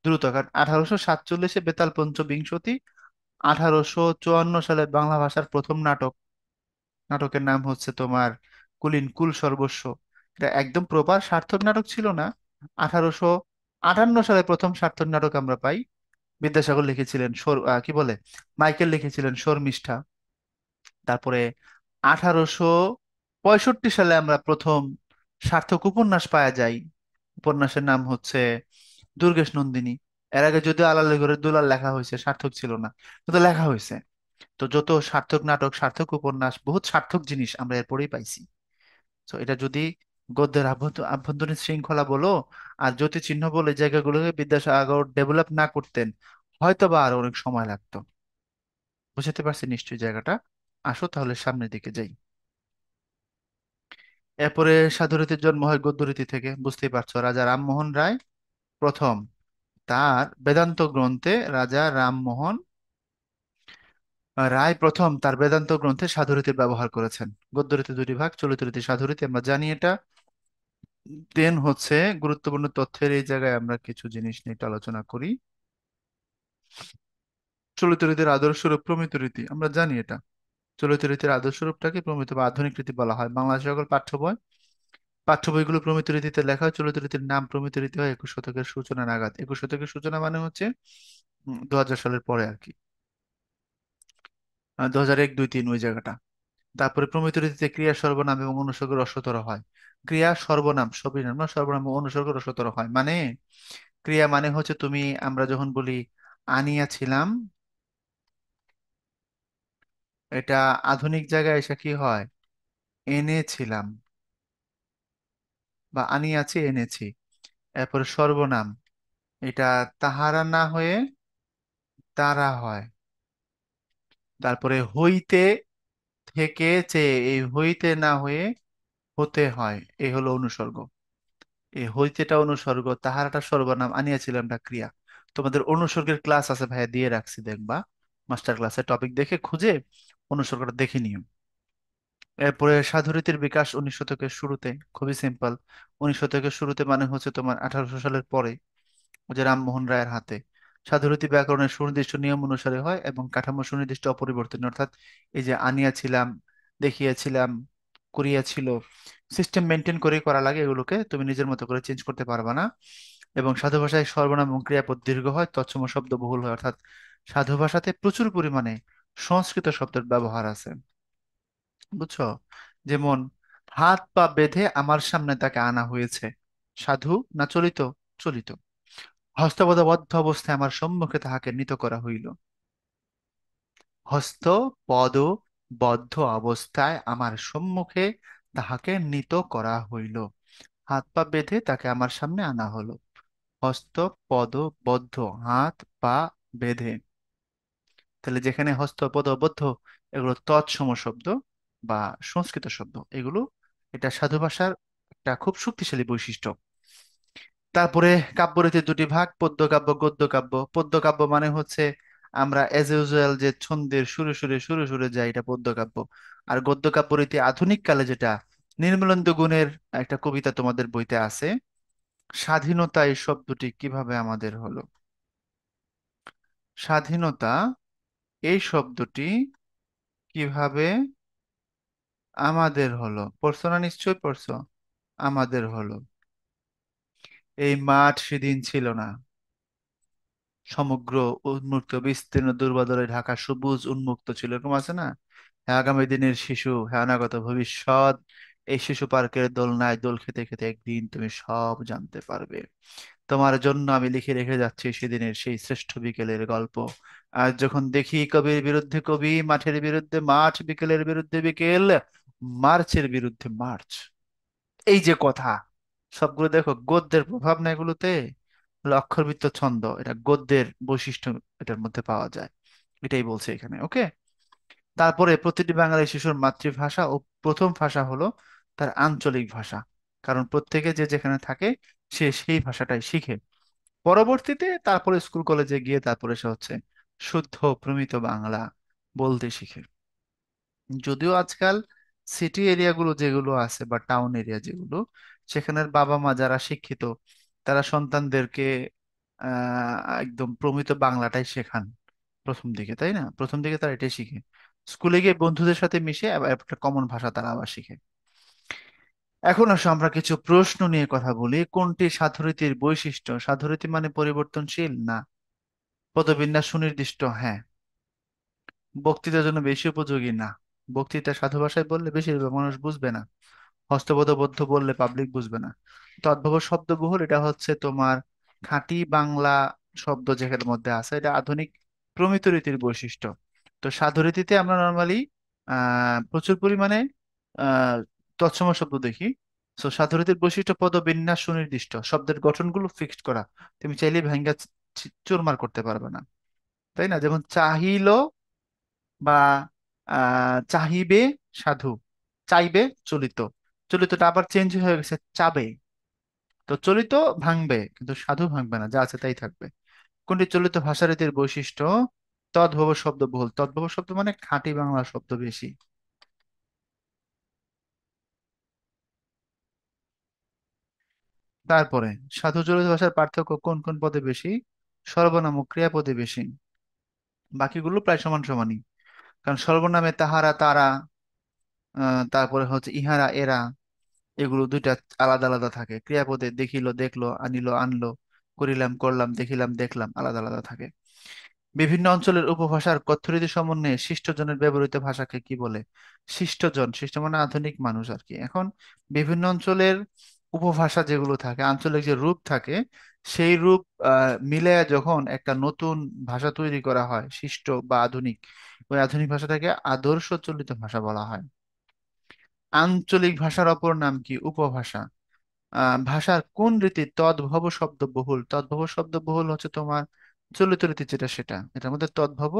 দ্রুত, কারণ 1847-এ বেতাল পঞ্চবিংশতি, 1854 সালে বাংলা ভাষার প্রথম নাটক, নাটকের নাম হচ্ছে তোমার কুলীন কুল সর্বস্ব। এটা একদম প্রপার সার্থক নাটক ছিল না। 1858 সালে প্রথম সার্থক নাটক আমরা পাই। বিদ্যাসাগর লিখেছিলেন কি বলে, মাইকেল লিখেছিলেন শর্মিষ্ঠা। তারপরে 1865 সালে আমরা প্রথম সার্থক উপন্যাস পাওয়া যায়। উপন্যাসের নাম হচ্ছে দুর্গেশ নন্দিনী। এর আগে যদিও আলালের ঘরে দুলাল লেখা হয়েছে, সার্থক ছিল না, কিন্তু লেখা হয়েছে। তো যত সার্থক নাটক, সার্থক উপন্যাস, বহুত সার্থক জিনিস আমরা এরপরেই পাইছি। তো এটা যদি গদ্যের আভ্যন্তরীণ শৃঙ্খলা বলো আর জ্যোতি চিহ্ন বলে জায়গাগুলোকে বিদ্যাসাগর ডেভেলপ না করতেন, হয়তো বা আরো অনেক সময় লাগতো। বুঝতে পারছি নিশ্চয়ই জায়গাটা। আসো তাহলে সামনের দিকে যাই। এরপরে সাধুরীতির জন্ম হয় গদ্যরীতি থেকে, বুঝতেই পারছো, রাজা রামমোহন রায় প্রথম তার বেদান্ত গ্রন্থে, রাজা রামমোহন রায় প্রথম তার বেদান্ত গ্রন্থে সাধুরীতির ব্যবহার করেছেন। গদ্যরীতি দুটি ভাগ, চলিত রীতি, সাধুরীতি, আমরা জানি এটা। দেন হচ্ছে গুরুত্বপূর্ণ তথ্যের এই জায়গায় আমরা কিছু জিনিস নিয়ে একটু আলোচনা করি। চলিত রীতির আদর্শ রূপ প্রমিত রীতি, আমরা জানি এটা। চলিত রীতির আদর্শ রূপটাকে প্রমিত বা আধুনিক রীতি বলা হয়। বাংলাদেশের সকল পাঠ্য বইগুলো প্রমিত রীতিতে লেখা হয়। চলিত রীতির নাম প্রমিত রীতি হয় 21 শতকের সূচনা নাগাদ। 21 শতকের সূচনা মানে হচ্ছে 2000 সালের পরে আর কি, 2001, 2, 3 ওই জায়গাটা। তারপরে প্রমিত রীতিতে ক্রিয়া সর্বনাম এবং অনুসর্গ রসতর হয়। ক্রিয়া সর্বনাম, সবই নাম না, সর্বনাম এবং অনুসর্গ রসতর হয় মানে, ক্রিয়া মানে হচ্ছে তুমি, আমরা যখন বলি আনিয়াছিলাম, এটা আধুনিক জায়গায় এসে কি হয়, এনেছিলাম, বা আনিয়াছি এনেছি। এরপরে সর্বনাম, এটা তাহারা না হয়ে তারা হয়। তারপরে হইতে, থেকে, চেয়ে, এই হইতে না হয়ে হতে হয়, এই হলো অনুসর্গ। এই হইতেটা অনুসর্গ, তাহারাটা সর্বনাম, আনিয়াছিলামটা ক্রিয়া। তোমাদের অনুসর্গের ক্লাস আছে ভাইয়া, দিয়ে রাখছি দেখবা, মাস্টার ক্লাসে টপিক দেখে খুঁজে অনুসর্গটা দেখে নিও। এরপরে সাধুরীতির বিকাশ 19 শতকের শুরুতে, খুবই সিম্পল। 19 শতকের শুরুতে মানে হচ্ছে তোমার 1800 সালের পরে, ওই যে রামমোহন রায়ের হাতে। সাধুরীতি ব্যাকরণের সুনির্দিষ্ট নিয়ম অনুসারে হয় এবং কাঠামো সুনির্দিষ্ট অপরিবর্তনীয়, অর্থাৎ এই যে আনিয়াছিলাম, দেখিয়েছিলাম, করিয়াছিল, সিস্টেম মেনটেন করে করা লাগে, এগুলোকে তুমি নিজের মতো করে চেঞ্জ করতে পারবা না। এবং সাধু ভাষায় সর্বনাম এবং ক্রিয়াপদ দীর্ঘ হয়, তৎসম শব্দ বহুল হয়, অর্থাৎ সাধু ভাষাতে প্রচুর পরিমাণে সংস্কৃত শব্দের ব্যবহার আছে, বুঝছো? যেমন হাত পা বেঁধে আমার সামনে তাকে আনা হয়েছে, সাধু না চলিত? চলিত। হস্তপদবদ্ধ অবস্থায় আমার সম্মুখে তাহাকে নীত করা হইল। হস্ত পদ বদ্ধ অবস্থায় আমার সম্মুখে তাহাকে নীত করা হইল। হাত পা বেঁধে তাকে আমার সামনে আনা হলো। হস্ত পদ বদ্ধ, হাত পা বেঁধে। তাহলে যেখানে হস্ত পদ বদ্ধ, এগুলো তৎসম শব্দ বা সংস্কৃত শব্দ, এগুলো, এটা সাধু ভাষার একটা খুব শক্তিশালী বৈশিষ্ট্য। তারপরে কাব্যরীতির দুটি ভাগ, পদ্য কাব্য, গদ্য কাব্য। পদ্য কাব্য মানে হচ্ছে আমরা এজ ইউজুয়াল যে ছন্দের সুরে সুরে সুরে সুরে যাই, এটা পদ্য কাব্য। আর গদ্য কাব্য রীতি আধুনিক কালে যেটা, নির্মলেন্দু গুণের একটা কবিতা তোমাদের বইতে আছে, স্বাধীনতা এই শব্দটি কিভাবে আমাদের হলো। স্বাধীনতা এই শব্দটি কিভাবে আমাদের হলো, পড়ছো না? নিশ্চয়ই পড়ছো। আমাদের হলো, এই মাঠ সেদিন ছিল না, সমগ্র উন্মুক্ত বিস্তীর্ণ দুর্বাদলে ঢাকা সবুজ উন্মুক্ত ছিল, এরকম আছে না? হ্যাঁ, আগামী দিনের শিশু, হ্যাঁ অনাগত ভবিষ্যৎ, এই শিশু পার্কের দোলনায় দোল খেতে খেতে একদিন তুমি সব জানতে পারবে। তোমার জন্য আমি লিখে রেখে যাচ্ছি সেদিনের সেই শ্রেষ্ঠ বিকেলের গল্প। আজ যখন দেখি কবির বিরুদ্ধে কবি, মাঠের বিরুদ্ধে মাঠ, বিকেলের বিরুদ্ধে বিকেল, মার্চের বিরুদ্ধে মার্চ, এই যে কথা, সবগুলো দেখো গদ্যের প্রভাব না এগুলোতে। হলো অক্ষরবৃত্ত ছন্দ, এটা গদ্যের বৈশিষ্ট্য এটার মধ্যে পাওয়া যায়, এটাই বলছে এখানে। ওকে। তারপরে প্রতিটি বাঙালি শিশুর মাতৃভাষা ও প্রথম ভাষা হলো তার আঞ্চলিক ভাষা, কারণ প্রত্যেকে যে যেখানে থাকে সে সেই ভাষাটাই শিখে। পরবর্তীতে তারপরে স্কুল কলেজে গিয়ে তারপরে সে হচ্ছে শুদ্ধ প্রমিত বাংলা বলতে শিখে। যদিও আজকাল সিটি এরিয়াগুলো যেগুলো আছে বা টাউন এরিয়া যেগুলো, সেখানের বাবা মা যারা শিক্ষিত, তারা সন্তানদেরকে একদম প্রমিত বাংলাটাই শেখান প্রথম দিকে, তাই না? প্রথম দিকে তারা এটাই শিখে। স্কুলে গিয়ে বন্ধুদের সাথে মিশে আবার একটা কমন ভাষা তারা আবার শিখে। এখন আসো আমরা কিছু প্রশ্ন নিয়ে কথা বলি। কোনটি সাধুরীতির বৈশিষ্ট্য? সাধুরীতি মানে পরিবর্তনশীল না। পদবিন্যাস সুনির্দিষ্ট, হ্যাঁ। বক্তৃতার জন্য বেশি উপযোগী না। বক্তৃতা সাধু ভাষায় বললে বেশিরভাগ মানুষ বুঝবে না, হস্তপদবদ্ধ বললে পাবলিক বুঝবে না। তদ্ভব শব্দবহুল, এটা হচ্ছে তোমার খাঁটি বাংলা শব্দ যেখানের মধ্যে আছে, এটা আধুনিক প্রমিত রীতির বৈশিষ্ট্য। তো সাধু রীতিতে আমরা নর্মালি প্রচুর পরিমাণে আহ তৎসম শব্দ দেখি। তো সাধু রীতির বৈশিষ্ট্য পদবিন্যাস সুনির্দিষ্ট, শব্দের গঠনগুলো ফিক্সড করা, তুমি চাইলে ভাঙ্গা চুরমার করতে পারবে না, তাই না? যেমন চাহিল বা চাহিবে সাধু, চাইবে চলিত, চলিতটা আবার চেঞ্জ হয়ে গেছে চাবে। তো চলিত ভাঙবে কিন্তু সাধু ভাঙবে না, যা আছে তাই থাকবে। কোনটি চলিত ভাষারীতির বৈশিষ্ট্য? তদ্ভব শব্দ বহুল। তদ্ভব শব্দ মানে খাঁটি বাংলা শব্দ বেশি। তারপরে সাধু চলিত ভাষার পার্থক্য কোন কোন পদে বেশি? সর্বনাম ও ক্রিয়াপদে বেশি। বাকিগুলো প্রায় সমান সমানই। কারণ সর্বনামে তাহারা তারা, তারপরে হচ্ছে ইহারা এরা, এগুলো দুইটা আলাদা আলাদা থাকে। ক্রিয়াপদে দেখিল দেখলো, আনিল আনলো, করিলাম করলাম, দেখিলাম দেখলাম, আলাদা আলাদা থাকে। বিভিন্ন অঞ্চলের উপভাষার কথ্যরীতি সমন্বয়ে শিষ্টজনের ব্যবহৃত ভাষাকে কি বলে? শিষ্টজন, শিষ্ট মানে আধুনিক মানুষ আর কি। এখন বিভিন্ন অঞ্চলের উপভাষা যেগুলো থাকে, আঞ্চলিক যে রূপ থাকে, সেই রূপ মিলে যখন একটা নতুন ভাষা তৈরি করা হয়, শিষ্ট বা আধুনিক, ওই আধুনিক ভাষাটাকে আদর্শ চলিত ভাষা বলা হয়। আঞ্চলিক ভাষার অপর নাম কি? উপভাষা। ভাষার কোন রীতি তদ্ভব শব্দ বহুল? তদ্ভব শব্দ বহুল হচ্ছে তোমার চলিত রীতি, যেটা সেটা, এটার মধ্যে তদ্ভব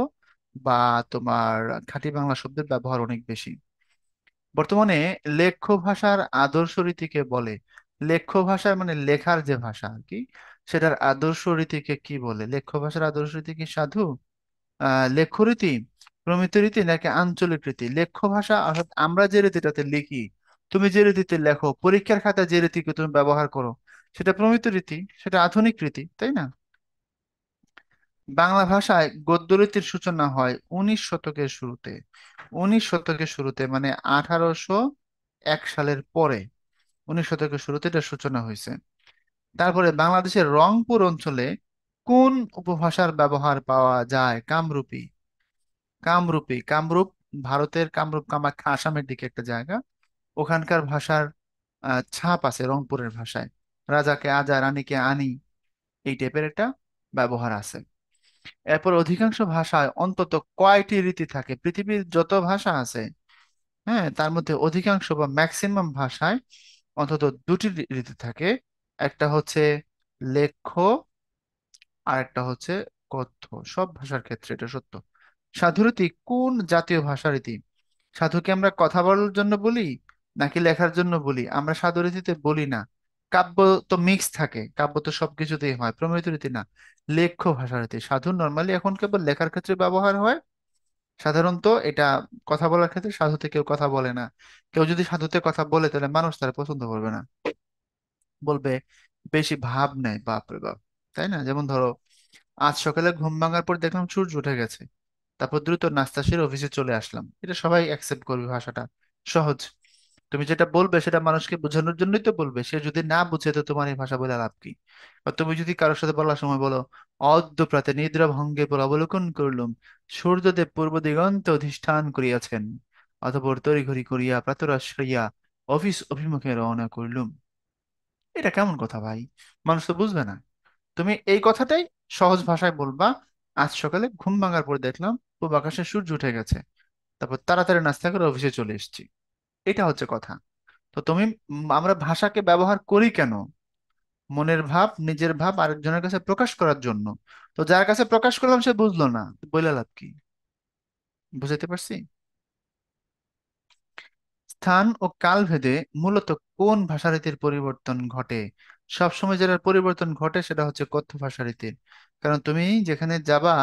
বা তোমার খাঁটি বাংলা শব্দের ব্যবহার অনেক বেশি। বর্তমানে লেখ্য ভাষার আদর্শ রীতিকে বলে? লেখ্য ভাষা মানে লেখার যে ভাষা আর কি, সেটার আদর্শ রীতিকে কি বলে? লেখ্য ভাষার আদর্শ রীতি কি সাধু, লেখ্য রীতি, প্রমিত রীতি, নাকি আঞ্চলিক রীতি? লেখ্য ভাষা অর্থাৎ আমরা যে রীতিটাতে লিখি, তুমি যে রীতিতে লেখো, পরীক্ষার খাতায় যে রীতিকে তুমি ব্যবহার করো, সেটা প্রমিত রীতি, সেটা আধুনিক রীতি, তাই না? বাংলা ভাষায় গদ্য রীতির সূচনা হয় 19 শতকের শুরুতে। 19 শতকের শুরুতে মানে 1801 সালের পরে, 19 শতকের শুরুতে এটা সূচনা হয়েছে। তারপরে বাংলাদেশের রংপুর অঞ্চলে কোন উপভাষার ব্যবহার পাওয়া যায়? কামরূপী। কামরূপী, কামরূপ ভারতের কামরূপ কামাখ্যা আসামের দিকে একটা জায়গা, ওখানকার ভাষার ছাপ আছে রংপুরের ভাষায়। রাজাকে আজা, রানীকে আনি, এই টাইপের একটা ব্যবহার আছে। এরপর অধিকাংশ ভাষায় অন্তত কয়টি রীতি থাকে? পৃথিবীর যত ভাষা আছে, হ্যাঁ, তার মধ্যে অধিকাংশ বা ম্যাক্সিমাম ভাষায় অন্তত দুটি রীতি থাকে। একটা হচ্ছে লেখ্য, আর একটা হচ্ছে কথ্য। সব ভাষার ক্ষেত্রে এটা সত্য। সাধুরীতি কোন জাতীয় ভাষা রীতি? সাধুকে আমরা কথা বলার জন্য বলি নাকি লেখার জন্য বলি? আমরা সাধুরীতিতে বলি না। কাব্য তো মিক্স থাকে, কাব্য তো সবকিছুতেই হয়, প্রমিত রীতি না। লেখ্য ভাষা রীতি। সাধু নর্মালি এখন কেবল লেখার ক্ষেত্রে ব্যবহার হয় সাধারণত। এটা কথা বলার ক্ষেত্রে সাধুতে কেউ কথা বলে না। কেউ যদি সাধুতে কথা বলে তাহলে মানুষ তারা পছন্দ করবে না, বলবে বেশি ভাব নেয়, বাপ রে বাপ। তাই না? যেমন ধরো, আজ সকালে ঘুম ভাঙার পর দেখলাম সূর্য উঠে গেছে, তারপর দ্রুত নাস্তা সেরে অফিসে চলে আসলাম, এটা সবাই অ্যাকসেপ্ট করবে, ভাষাটা সহজ। তুমি যেটা বলবে সেটা মানুষকে বোঝানোর জন্যই তো বলবে, সে যদি না বুঝে তো তোমার এই ভাষা বলে লাভ কি? বা তুমি যদি কারোর সাথে বলার সময় বলো, অদ্য প্রাতে নিদ্রা ভঙ্গে পর অবলোকন করলুম, সূর্যদেব পূর্ব দিগন্তে অধিষ্ঠান করিয়াছেন, অতঃপর তড়িঘড়ি করিয়া প্রাতরাশ হইয়া অফিস অভিমুখে রওনা করলুম। এটা কেমন কথা ভাই? মানুষ তো বুঝবে না। তুমি এই কথাটাই সহজ ভাষায় বলবা, আজ সকালে ঘুম ভাঙার পর দেখলাম পূব আকাশে সূর্য উঠে গেছে, তারপর তাড়াতাড়ি নাস্তা করে অফিসে চলে এসেছি। এটা হচ্ছে কথা। তো তুমি, আমরা ভাষাকে ব্যবহার করি কেন? মনের ভাব, নিজের ভাব আরেকজনের কাছে প্রকাশ করার জন্য। তো যার কাছে প্রকাশ করলাম সে বুঝলো না, বলে লাভ কি? বুঝাইতে পারছি? স্থান ও কাল ভেদে মূলত কোন ভাষারীতির পরিবর্তন ঘটে? সবসময় যেটার পরিবর্তন ঘটে সেটা হচ্ছে কথ্য ভাষারীতির। কারণ তুমি যেখানে যাবা,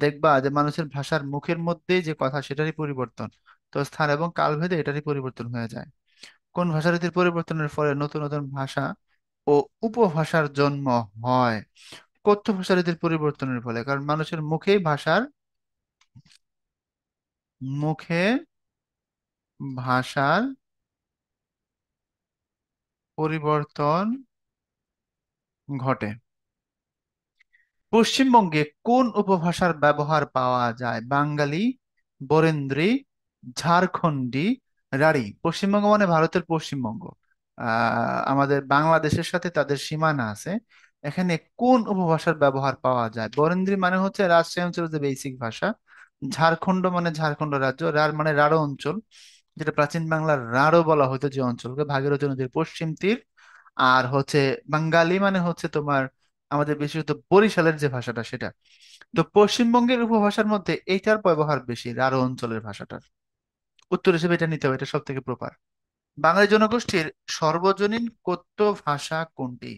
দেখবা যে মানুষের ভাষার মুখের মধ্যে যে কথা সেটারই পরিবর্তন। তো স্থান এবং কাল ভেদে এটারই পরিবর্তন হয়ে যায়। কোন ভাষারীতির পরিবর্তনের ফলে নতুন নতুন ভাষা ও উপভাষার জন্ম হয়? কথ্য ভাষারীতির পরিবর্তনের ফলে, কারণ মানুষের মুখেই ভাষার, মুখে ভাষার পরিবর্তন ঘটে। পশ্চিমবঙ্গে কোন উপভাষার ব্যবহার পাওয়া যায়? বাঙালি, বরেন্দ্রী, ঝাড়খণ্ডী, রাঢ়ী। পশ্চিমবঙ্গ মানে ভারতের পশ্চিমবঙ্গ, আমাদের বাংলাদেশের সাথে তাদের সীমানা আছে। এখানে কোন উপভাষার ব্যবহার পাওয়া যায়? বরেন্দ্রী মানে হচ্ছে রাজশাহী অঞ্চলের যে বেসিক ভাষা। ঝাড়খণ্ড মানে ঝাড়খণ্ড রাজ্য, রাঢ় মানে রাঢ় অঞ্চল, যেটা প্রাচীন বাংলার রাঢ় বলা হতো, যে অঞ্চলকে ভাগীরথী নদীর পশ্চিম তীর। আর হচ্ছে বাঙ্গালী মানে হচ্ছে তোমার আমাদের বিশেষত বরিশালের যে ভাষাটা সেটা। তো পশ্চিমবঙ্গের উপভাষার মধ্যে এইটার ব্যবহার বেশি, রাঢ় অঞ্চলের ভাষাটার। উত্তর হিসেবে এটা নিতে হবে, এটা সব থেকে প্রপার। বাঙালি জনগোষ্ঠীর সর্বজনীন কথ্য ভাষা কোনটি?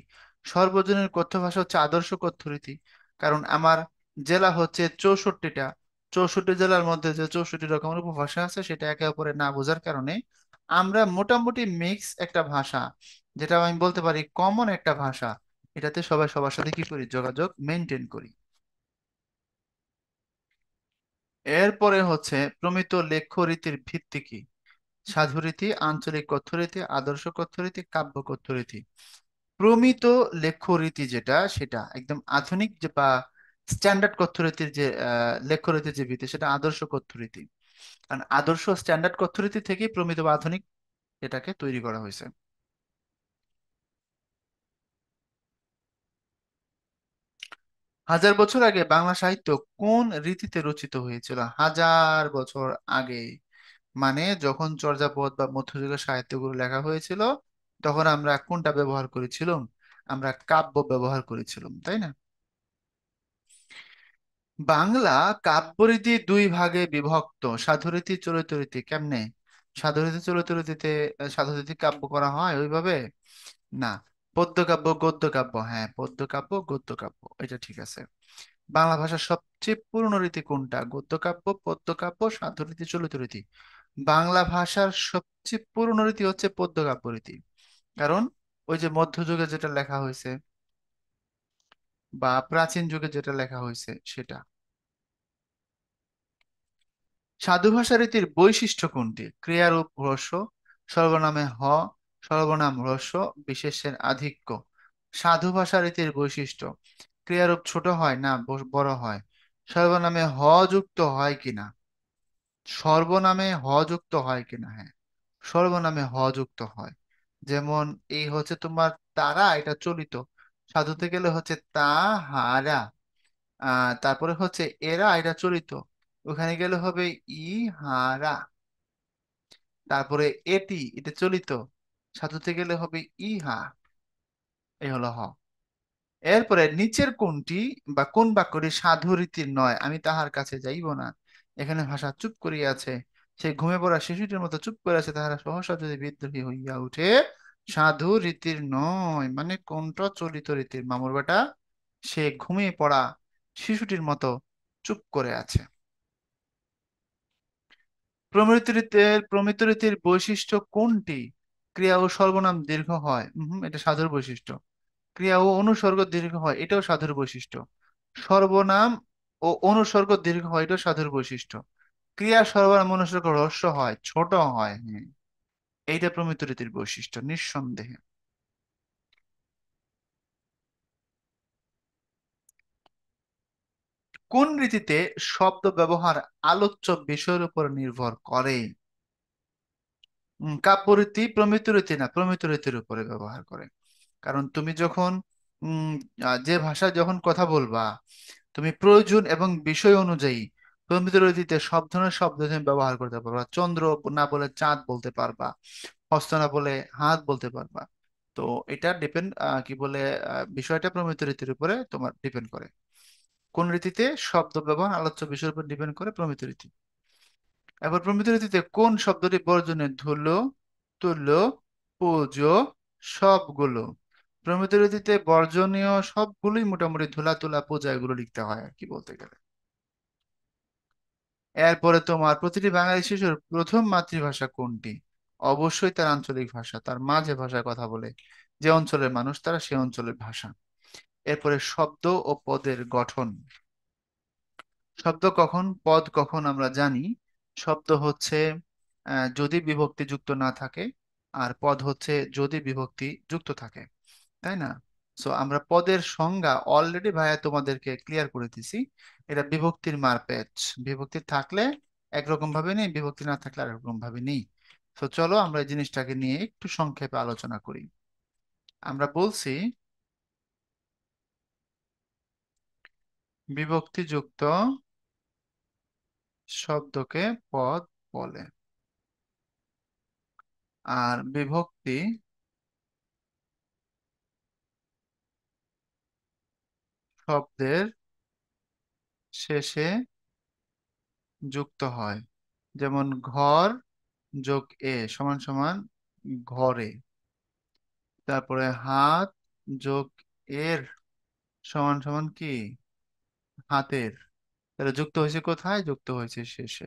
সর্বজনীন কথ্য ভাষা হচ্ছে আদর্শ কথ্য রীতি। কারণ আমার জেলা হচ্ছে 64টা, 64 জেলার মধ্যে যে 64 রকমের উপভাষা আছে সেটা একে অপরে না বোঝার কারণে আমরা মোটামুটি মিক্স একটা ভাষা, যেটা আমি বলতে পারি কমন একটা ভাষা, এটাতে সবাই সবার সাথে কি করি, যোগাযোগ মেনটেন করি। এরপরে হচ্ছে প্রমিত লেখ্য রীতির ভিত্তি কি? সাধুরীতি, আঞ্চলিক কথ্যরীতি, আদর্শ কথ্যরীতি, কাব্য কথ্যরীতি। প্রমিত লেখ্য রীতি যেটা, সেটা একদম আধুনিক যে বা স্ট্যান্ডার্ড কথ্যরীতির যে লেখ্য রীতির যে ভিত্তি, সেটা আদর্শ কথ্যরীতি। কারণ আদর্শ স্ট্যান্ডার্ড কথ্যরীতি থেকেই প্রমিত বা আধুনিক এটাকে তৈরি করা হয়েছে। 1000 বছর আগে বাংলা সাহিত্য কোন রীতিতে রচিত হয়েছিল? 1000 বছর আগে মানে যখন চর্যাপদ বা মধ্যযুগের সাহিত্যগুলো লেখা হয়েছিল, তখন আমরা কোনটা ব্যবহার করেছিলাম? আমরা কাব্য ব্যবহার করেছিলাম, তাই না? বাংলা কাব্যরীতি দুই ভাগে বিভক্ত, সাধুরীতি চরিতরীতি। কেমনে? সাধুরীতি চরিতরীতিতে সাধুরীতি কাব্য করা হয় ওইভাবে? না। পদ্য কাব্য গদ্য কাব্য, হ্যাঁ পদ্য কাব্য গদ্য কাব্য, এটা ঠিক আছে। বাংলা ভাষার সবচেয়ে পুরনো রীতি কোনটা? গদ্য কাব্য, পদ্য কাব্য, সাধুরীতি, চলিত রীতি? বাংলা ভাষার সবচেয়ে পুরনো রীতি হচ্ছে পদ্য কাব্য রীতি। কারণ ওই যে মধ্যযুগে যেটা লেখা হয়েছে বা প্রাচীন যুগে যেটা লেখা হয়েছে সেটা। সাধু ভাষা রীতির বৈশিষ্ট্য কোনটি? ক্রিয়ারূপ হ্রস্ব, সর্বনামে হ, সর্বনাম হ্রস্ব, বিশেষের আধিক্য। সাধু ভাষা রীতির বৈশিষ্ট্য, ক্রিয়ারূপ ছোট হয় না বড় হয়, সর্বনামে হ যুক্ত হয় কিনা, সর্বনামে হ যুক্ত হয় কিনা, হ্যাঁ সর্বনামে হ যুক্ত হয়। যেমন এই হচ্ছে তোমার তারা, এটা চলিত, সাধুতে গেলে হচ্ছে তাহারা। তারপরে হচ্ছে এরা, এটা চলিত, ওখানে গেলে হবে ইহারা। তারপরে এটি, এটা চলিত, সাধুতে গেলে হবে ইহা। এই হলো হ। এরপরে নিচের কোনটি বা কোন বাক্যটি সাধু রীতির নয়? আমি তাহার কাছে যাইব না, এখানে ভাষা চুপ করিয়া আছে, সে ঘুমে পড়া শিশুটির মতো চুপ করে আছে, তাহারা সহসা যদি বিদ্রোহী হইয়া উঠে, সাধু রীতির নয়। মানে কোনটা চলিত রীতির, মামুর বেটা? সে ঘুমিয়ে পড়া শিশুটির মতো চুপ করে আছে। প্রমিত রীতির বৈশিষ্ট্য কোনটি? ক্রিয়া ও সর্বনাম দীর্ঘ হয়, এটা সাধুর বৈশিষ্ট্য। ক্রিয়া ও অনুসর্গ দীর্ঘ হয়, এটাও সাধুর বৈশিষ্ট্য। সর্বনাম ও অনুসর্গ দীর্ঘ হয়, এটাও সাধুর বৈশিষ্ট্য। ক্রিয়া সর্বনাম অনুসর্গ হ্রস্ব হয়, ছোট হয়, হ্যাঁ এইটা প্রমিত রীতির বৈশিষ্ট্য নিঃসন্দেহে। কোন রীতিতে শব্দ ব্যবহার আলোচ্য বিষয়ের উপর নির্ভর করে? কাব্যরীতি, প্রমিত রীতি না, প্রমিত রীতির উপরে ব্যবহার করে। কারণ তুমি যখন উম যে ভাষায় যখন কথা বলবা, তুমি প্রয়োজন এবং বিষয় অনুযায়ী প্রমিত রীতিতে সব ধরনের শব্দ তুমি ব্যবহার করতে পারবা। চন্দ্র না বলে চাঁদ বলতে পারবা, হস্ত না বলে হাত বলতে পারবা। তো এটা ডিপেন্ড, কি বলে, বিষয়টা প্রমিত রীতির উপরে তোমার ডিপেন্ড করে। কোন রীতিতে শব্দ ব্যবহার আলোচ্য বিষয়ের উপর ডিপেন্ড করে? প্রমিত রীতি। এবার প্রমিত রীতিতে কোন শব্দটি বর্জনে? ধুলো, তুল্য, পূজ্য, সবগুলো। প্রমিত রীতিতে বর্জনীয় সবগুলোই মোটামুটি ধুলা তুলা পূজা এগুলো লিখতে হয় আর কি, বলতে গেলে। এরপরে তোমার প্রতিটি বাঙালি শিশুর প্রথম মাতৃভাষা কোনটি? অবশ্যই তার আঞ্চলিক ভাষা, তার মা যে ভাষায় কথা বলে, যে অঞ্চলের মানুষ তারা সে অঞ্চলের ভাষা। এরপরে শব্দ ও পদের গঠন। শব্দ কখন, পদ কখন আমরা জানি। শব্দ হচ্ছে যদি বিভক্তি যুক্ত না থাকে, আর পদ হচ্ছে যদি বিভক্তি যুক্ত থাকে, তাই না? সো আমরা পদের সংজ্ঞা অলরেডি ভাইয়া তোমাদেরকে ক্লিয়ার করে দিছি। এটা বিভক্তির মারপ্যাচ। বিভক্তি থাকলে একরকম ভাবে নেই, বিভক্তি না থাকলে আরেকরকম ভাবে নেই। তো চলো আমরা এই জিনিসটাকে নিয়ে একটু সংক্ষেপে আলোচনা করি। আমরা বলছি বিভক্তিযুক্ত শব্দকে পদ বলে, আর বিভক্তি শব্দের শেষে যুক্ত হয়। যেমন ঘর যোগ এ সমান সমান ঘরে। তারপরে হাত যোগ এর সমান সমান কি? হাতের। তাহলে যুক্ত হয়েছে কোথায়? যুক্ত হয়েছে শেষে।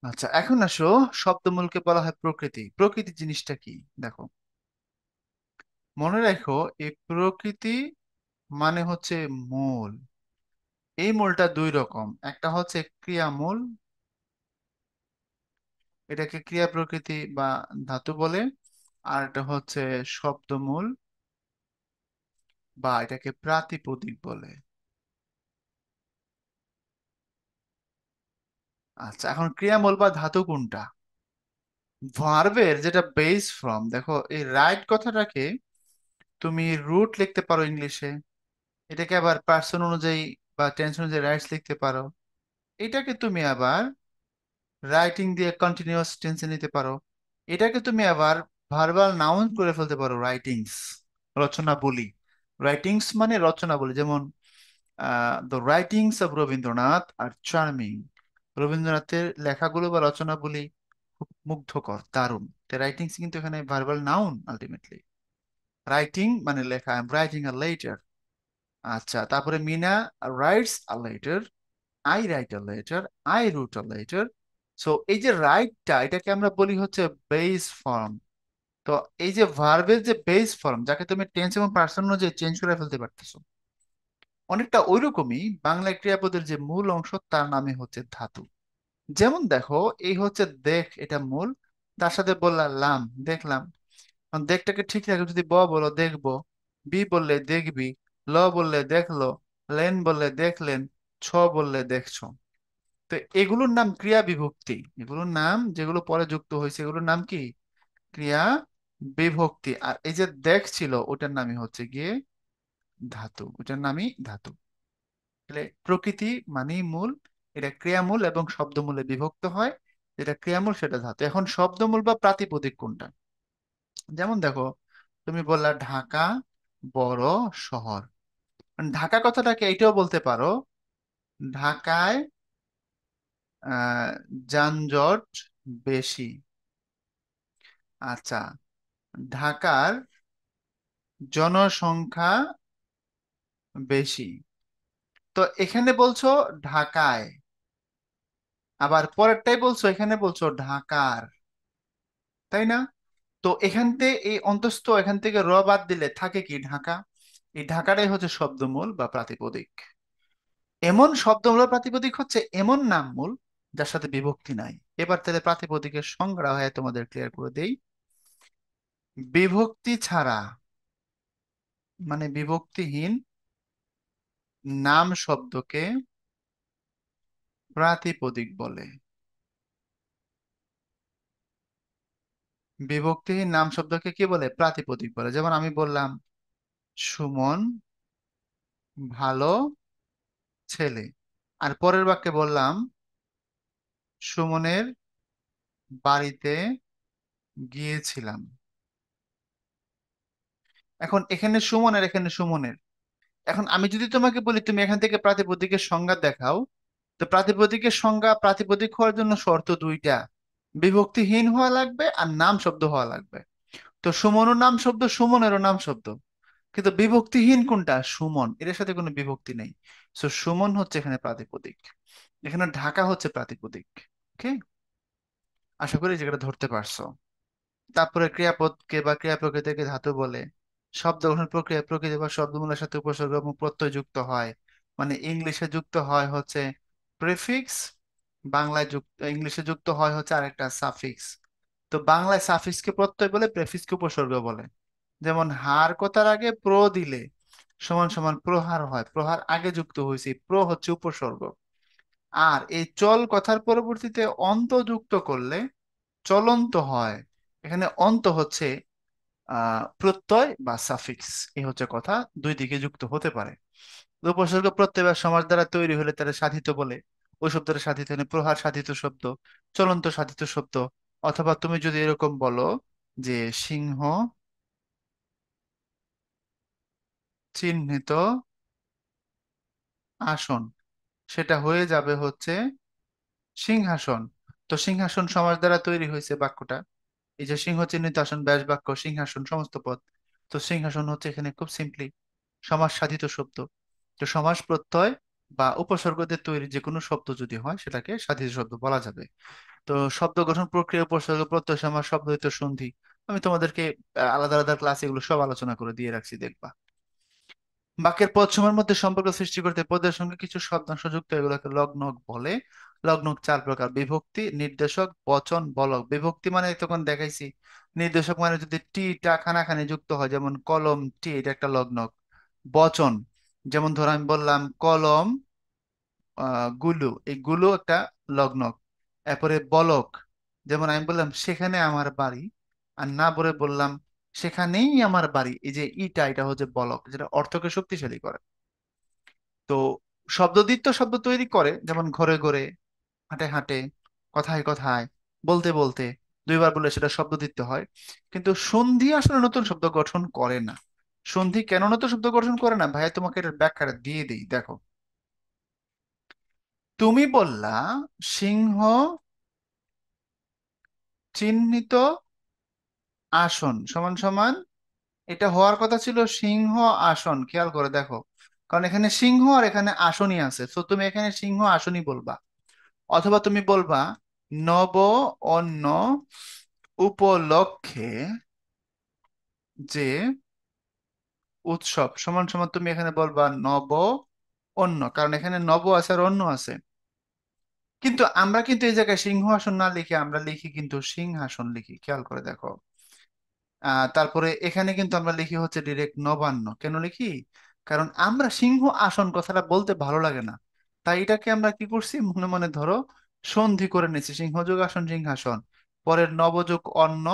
আচ্ছা এখন আসো, শব্দমূলকে বলা হয় প্রকৃতি। প্রকৃতি জিনিসটা কি? দেখো, মনে রাখো, এই প্রকৃতি মানে হচ্ছে মূল। এই মূলটা দুই রকম, একটা হচ্ছে ক্রিয়ামূল, এটাকে ক্রিয়া প্রকৃতি বা ধাতু বলে। আর এটা হচ্ছে শব্দমূল বা এটাকে প্রাতিপদিক বলে। আচ্ছা, এখন ক্রিয়ামূল বা ধাতু কোনটা? ভার্বের যেটা বেস ফর্ম, দেখো এই রাইট কথাটাকে তুমি রুট লিখতে পারো ইংলিশে, এটাকে আবার পার্সন অনুযায়ী বা টেন্স অনুযায়ী রাইটস লিখতে পারো। এটাকে তুমি আবার রাইটিং দিয়ে কন্টিনিউয়াস টেন্সে নিতে পারো। এটাকে তুমি আবার ভার্বাল নাউন করে ফেলতে পারো, রাইটিংস, রচনা বলি। রাইটিংস মানে রচনা বলি, যেমন দ্য রাইটিংস অফ রবীন্দ্রনাথ আর চার্মিং। রবীন্দ্রনাথের লেখাগুলো বা রচনাবলী খুব মুগ্ধকর, দারুণ। রাইটিংস কিন্তু এখানে ভার্বাল নাউন আলটিমেটলি। রাইটিং মানে লেখা, I am writing a letter. আচ্ছা, তারপরে Meena writes a letter, I write a letter, I wrote a letter. So এই যে রাইটটা, এটাকে আমরা বলি হচ্ছে বেস ফর্ম। তো এই যে ভার্বের যে বেস ফর্ম, যাকে তুমি টেন্স এবং পার্সন অনুযায়ী চেঞ্জ করে ফেলতে পারতেছো, অনেকটা ওইরকমই বাংলা ক্রিয়াপদের যে মূল অংশ তার নামে হচ্ছে ধাতু। যেমন দেখো, এই হচ্ছে দেখ, এটা মূল। তার সাথে বললাম লাম, দেখলাম। এখন দেখটাকে ঠিক রাখো, যদি ব বলো দেখবো, বি বললে দেখবি, ল বললে দেখলো, লেন বললে দেখলেন, ছ বললে দেখছো। তো এগুলোর নাম ক্রিয়া বিভক্তি। এগুলোর নাম যেগুলো পরে যুক্ত হয়েছে এগুলোর নাম কি? ক্রিয়া বিভক্তি। আর এই যে দেখ ছিল, ওটার নামই হচ্ছে গিয়ে ধাতু, ওটার নামই ধাতু। তাহলে প্রকৃতি মানেই মূল, এটা ক্রিয়ামূল এবং শব্দমূলে বিভক্ত হয়। যেটা ক্রিয়ামূল সেটা ধাতু। এখন শব্দমূল বা প্রাতিপদিক কোনটা? যেমন দেখো, তুমি বললা ঢাকা বড় শহর। ঢাকা কথাটাকে এইটাও বলতে পারো, ঢাকায় আহ যানজট বেশি। আচ্ছা, ঢাকার জনসংখ্যা বেশি। তো এখানে বলছো ঢাকায়, আবার পরেরটাই বলছো এখানে বলছো ঢাকার, তাই না? তো এই অন্তস্থ এখান থেকে র বাদ দিলে থাকে কি? ঢাকা। এই ঢাকাটাই হচ্ছে শব্দমূল বা প্রাতিপদিক। এমন শব্দমূল বা প্রাতিপদিক হচ্ছে এমন নামমূল যার সাথে বিভক্তি নাই। এবার তাহলে প্রাতিপদিকের সংজ্ঞা হয় তোমাদের ক্লিয়ার করে দেই। বিভক্তি ছাড়া, মানে বিভক্তিহীন নাম শব্দকে প্রাতিপদিক বলে। বিভক্তিহীন নাম শব্দকে কি বলে? প্রাতিপদিক বলে। যেমন আমি বললাম সুমন ভালো ছেলে, আর পরের বাক্যে বললাম সুমনের বাড়িতে গিয়েছিলাম। এখন এখানে সুমনের, এখানে সুমনের। এখন আমি যদি তোমাকে বলি তুমি এখান থেকে প্রাতিপদিকের সংজ্ঞা দেখাও, তো প্রাতিপদিকের সংজ্ঞা প্রাতিপদিক হওয়ার জন্য শর্ত দুইটা, বিভক্তিহীন হওয়া লাগবে আর নাম শব্দ হওয়া লাগবে। তো সুমনও নাম শব্দ, সুমনেরও নাম শব্দ, কিন্তু বিভক্তিহীন কোনটা? সুমন, এর সাথে কোনো বিভক্তি নেই। সো সুমন হচ্ছে এখানে প্রাতিপদিক, এখানে ঢাকা হচ্ছে প্রাতিপদিক। ওকে, আশা করি যেটা ধরতে পারছো। তারপরে ক্রিয়াপদকে বা ক্রিয়া প্রকৃতিকে ধাতু বলে। শব্দ গঠন প্রক্রিয়া প্রকৃতি বা শব্দমূলের সাথে উপসর্গ এবং প্রত্যয় যুক্ত হয়। মানে ইংলিশে যুক্ত হয় হচ্ছে প্রিফিক্স, বাংলায় যুক্ত, ইংলিশে যুক্ত হয় হচ্ছে আরেকটা সাফিক্স। তো বাংলায় সাফিক্সকে প্রত্যয় বলে, প্রেফিক্সকে উপসর্গ বলে। যেমন হার কথার আগে প্র দিলে সমান সমান প্রহার হয়, প্রহার আগে যুক্ত হয়েছে, প্র হচ্ছে উপসর্গ। আর এই চল কথার পরবর্তীতে অন্ত যুক্ত করলে চলন্ত হয়। এখানে অন্ত হচ্ছে প্রত্যয় বা সাফিক্স। এই হচ্ছে কথা, দুই দিকে যুক্ত হতে পারে। উপসর্গ প্রত্যয় বা সমাস দ্বারা তৈরি হলে তারা সাধিত বলে। ওই শব্দটা সাধিত মানে প্রহার সাধিত শব্দ, চলন্ত সাধিত শব্দ। অথবা তুমি যদি এরকম বলো যে সিংহ চিহ্নিত আসন, সেটা হয়ে যাবে হচ্ছে সিংহাসন। তো সিংহাসন সমাস দ্বারা তৈরি হয়েছে বাক্যটা। এই যে সিংহ চিহ্নিত আসন, ব্যাস বাক্য, সিংহাসন সমস্ত পদ। তো সিংহাসন হচ্ছে এখানে খুব সিম্পলি সমাস সাধিত শব্দ। তো সমাস প্রত্যয় বা উপসর্গ দিয়ে তৈরি যে কোনো শব্দ যদি হয় সেটাকে সাধিত শব্দ বলা যাবে। তো শব্দ গঠন প্রক্রিয়া, উপসর্গ প্রত্যয় সমাস শব্দ হইতে সন্ধি। আমি তোমাদেরকে আলাদা আলাদা ক্লাস এগুলো সব আলোচনা করে দিয়ে রাখছি, দেখবা। বাক্যের পদ সময়ের মধ্যে সম্পর্ক সৃষ্টি করতে পদের সঙ্গে কিছু শব্দাংশ যুক্ত, এগুলোকে লগ্নক বলে। লগ্নক চার প্রকার: বিভক্তি, নির্দেশক, বচন, বলক। বিভক্তি মানে তখন দেখাইছি। নির্দেশক মানে যদি টি টা খানাখানি যুক্ত হয়, যেমন কলম টি, এটা একটা লগ্নক। বচন, যেমন ধরো আমি বললাম কলম গুলু, এই গুলু একটা লগ্নক। এরপরে বলক, যেমন আমি বললাম সেখানে আমার বাড়ি, আর না বলে বললাম সেখানেই আমার বাড়ি, এই যে ইটা, এটা হচ্ছে বলক, যেটা অর্থকে শক্তিশালী করে। তো শব্দদ্বীত্ব শব্দ তৈরি করে, যেমন ঘরে ঘরে, হাঁটে হাঁটে, কথায় কথায়, বলতে বলতে, দুইবার বললে সেটা শব্দদ্বীত্ব হয়। কিন্তু সন্ধি আসলে নতুন শব্দ গঠন করে না। সন্ধি কেন নতুন শব্দ গঠন করে না ভাইয়া, তোমাকে এটার ব্যাখ্যাটা দিয়ে দিই, দেখো। তুমি বললা সিংহ চিহ্নিত আসন সমান সমান, এটা হওয়ার কথা ছিল সিংহ আসন, খেয়াল করে দেখো। কারণ এখানে সিংহ আর এখানে আসনই আছে, তো তুমি এখানে সিংহ আসনই বলবা। অথবা তুমি বলবা নব অন্য উপলক্ষে যে উৎসব সমান সমান, তুমি এখানে বলবা নব অন্য, কারণ এখানে নব আছে আর অন্য আছে। কিন্তু আমরা কিন্তু এই জায়গায় সিংহাসন না লিখে আমরা লিখি কিন্তু সিংহাসন লিখি, খেয়াল করে দেখো। তারপরে এখানে কিন্তু আমরা লিখি হচ্ছে ডিরেক্ট নবান্ন, কেন লিখি? কারণ আমরা সিংহ আসন কথাটা বলতে ভালো লাগে না, তাই এটাকে আমরা কি করছি, মনে মনে ধরো সন্ধি করে নিচ্ছি, সিংহযোগ আসন সিংহাসন, পরের নবযোগ অন্ন,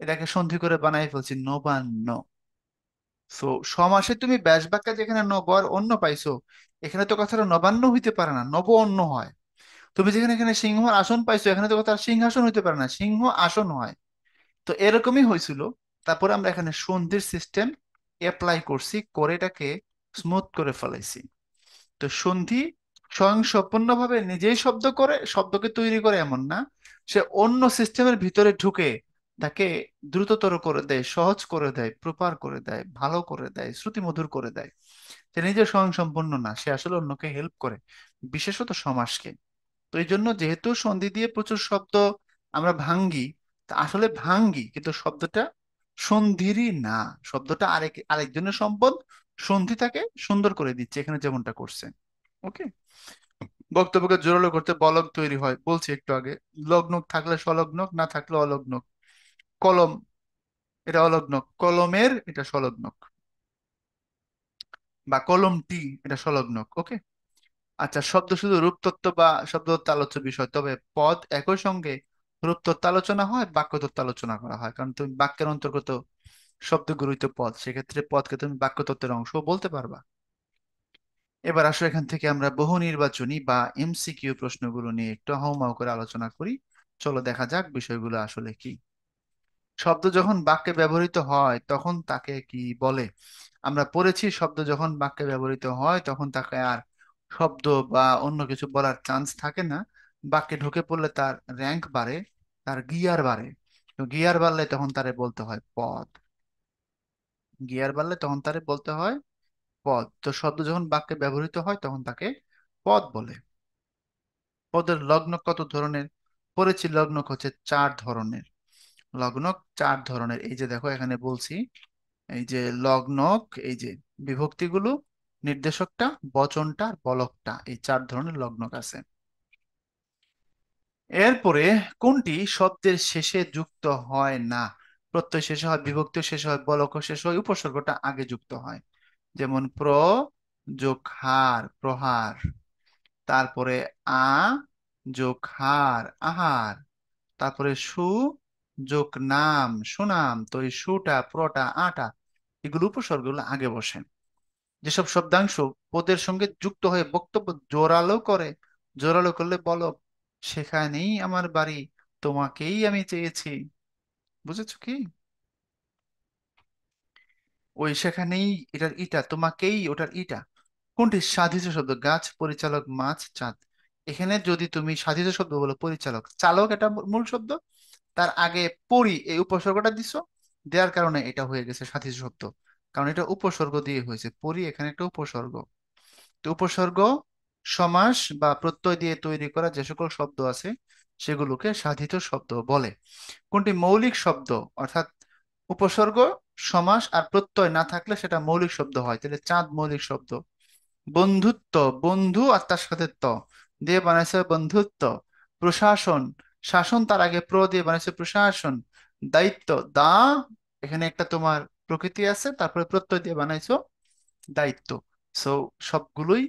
এটাকে সন্ধি করে বানাই ফেলছি নবান্ন। তো সমাসে তুমি ব্যাস বাক্যে যেখানে নব আর অন্য পাইছো, এখানে তো কথাটা নবান্ন হইতে পারে না, নব অন্য হয়। তুমি যেখানে এখানে সিংহ আসন পাইছো, এখানে তো কথা সিংহাসন হইতে পারে না, সিংহ আসন হয়। তো এরকমই হয়েছিল। তারপরে আমরা এখানে সন্ধির সিস্টেম অ্যাপ্লাই করছি, করে এটাকে স্মুথ করে ফেলাইছি। তো সন্ধি স্বয়ংসম্পূর্ণভাবে নিজেই শব্দ করে, শব্দকে তৈরি করে এমন না, সে অন্য সিস্টেমের ভিতরে ঢুকে তাকে দ্রুততর করে দেয়, সহজ করে দেয়, প্রপার করে দেয়, ভালো করে দেয়, শ্রুতিমধুর করে দেয়। সে নিজে স্বয়ংসম্পূর্ণ না, সে আসলে অন্যকে হেল্প করে, বিশেষত সমাসকে। তো এই জন্য যেহেতু সন্ধি দিয়ে প্রচুর শব্দ আমরা ভাঙ্গি, তা আসলে ভাঙ্গি কিন্তু শব্দটা সন্ধিরই না, শব্দটা আরেকজনের সম্পদ, সন্ধি তাকে সুন্দর করে দিচ্ছে, এখানে যেমনটা করছে। ওকে। বক্তব্যকে জোরালো করতে বলক তৈরি হয়, বলছি একটু আগে। লগ্নক থাকলে সলগ্নক, না থাকলে অলগ্নক। কলম, এটা অলগ্নক। কলমের, এটা সলগ্নক। বা কলমটি, এটা সলগ্নক। ওকে। আচ্ছা, শব্দ শুধু রূপতত্ত্ব বা শব্দতত্ত্ব আলোচ্য বিষয়, তবে পদ একই সঙ্গে রূপতত্ত্ব আলোচনা হয়, বাক্যতত্ত্ব আলোচনা করা হয়, কারণ তুমি বাক্যের অন্তর্গত শব্দগুলোই তো পদ, সেক্ষেত্রে পদকে তুমি বাক্যতত্ত্বের অংশ বলতে পারবা। এবার আসো এখান থেকে আমরা বহু নির্বাচনী বা এমসিকিউ প্রশ্নগুলো নিয়ে একটু হাউমাউ করে আলোচনা করি। চলো দেখা যাক বিষয়গুলো আসলে কি। শব্দ যখন বাক্যে ব্যবহৃত হয় তখন তাকে কি বলে? আমরা পড়েছি শব্দ যখন বাক্যে ব্যবহৃত হয় তখন তাকে আর শব্দ বা অন্য কিছু বলার চান্স থাকে না। বাক্যে ঢুকে পড়লে তার র্যাঙ্ক বাড়ে, তার গিয়ার বাড়ে। তো গিয়ার বাড়লে তখন তারে বলতে হয় পদ। গিয়ার বাড়লে তখন তারে বলতে হয় পদ। তো শব্দ যখন বাক্যে ব্যবহৃত হয় তখন তাকে পদ বলে। পদের লগ্নক কত ধরনের? পড়েছি লগ্নক হচ্ছে চার ধরনের। লগ্নক চার ধরনের, এই যে দেখো এখানে বলছি, এই যে লগ্নক, এই যে বিভক্তিগুলো, নির্দেশকটা, বচনটা, আর বলকটা, এই চার ধরনের লগ্নক আছে। এরপরে কোনটি শব্দের শেষে যুক্ত হয় না? প্রত্যয় শেষে হয়, বিভক্তি শেষে হয়, বলক শেষে হয়, উপসর্গটা আগে যুক্ত হয়। যেমন যোগ হার, প্রহার। তারপরে আ যোগ হার, আহার। তারপরে যোগ নাম, সুনাম। তো এই সুটা, প্রটা, আটা, এগুলো উপসর্গগুলো আগে বসে। যেসব শব্দাংশ পদের সঙ্গে যুক্ত হয়ে বক্তব্য জোরালো করে, জোরালো করলে বলো সেখানেই আমার বাড়ি, তোমাকেই আমি চেয়েছি। বুঝেছো কি? ওই সেখানেই, এটার ইটা, তোমাকেই ওটার ইটা। কোনটি সাধিত শব্দ? গাছ, পরিচালক, মাছ, চাঁদ। এখানে যদি তুমি সাধিত শব্দ বলো পরিচালক, চালক এটা মূল শব্দ, তার আগে পরি এই উপসর্গটা দিছো, দেওয়ার কারণে এটা হয়ে গেছে সাধিত শব্দ। কারণ এটা উপসর্গ দিয়ে হয়েছে, পরি এখানে একটা উপসর্গ। তো উপসর্গ সমাস বা প্রত্যয় দিয়ে তৈরি করা যে সকল শব্দ আছে সেগুলোকে সাধিত শব্দ বলে। কোনটি মৌলিক শব্দ, অর্থাৎ উপসর্গ, সমাস আর প্রত্যয় না থাকলে সেটা মৌলিক শব্দ হয়। তাহলে চাঁদ মৌলিক শব্দ। বন্ধুত্ব, বন্ধু আর তার সাথে ত দিয়ে বানাইছে বন্ধুত্ব। প্রশাসন, শাসন তার আগে প্র দিয়ে বানাইছে প্রশাসন। দায়িত্ব, দা এখানে একটা তোমার প্রকৃতি আছে, তারপরে প্রত্যয় দিয়ে বানাইছো দায়িত্ব। সো সবগুলোই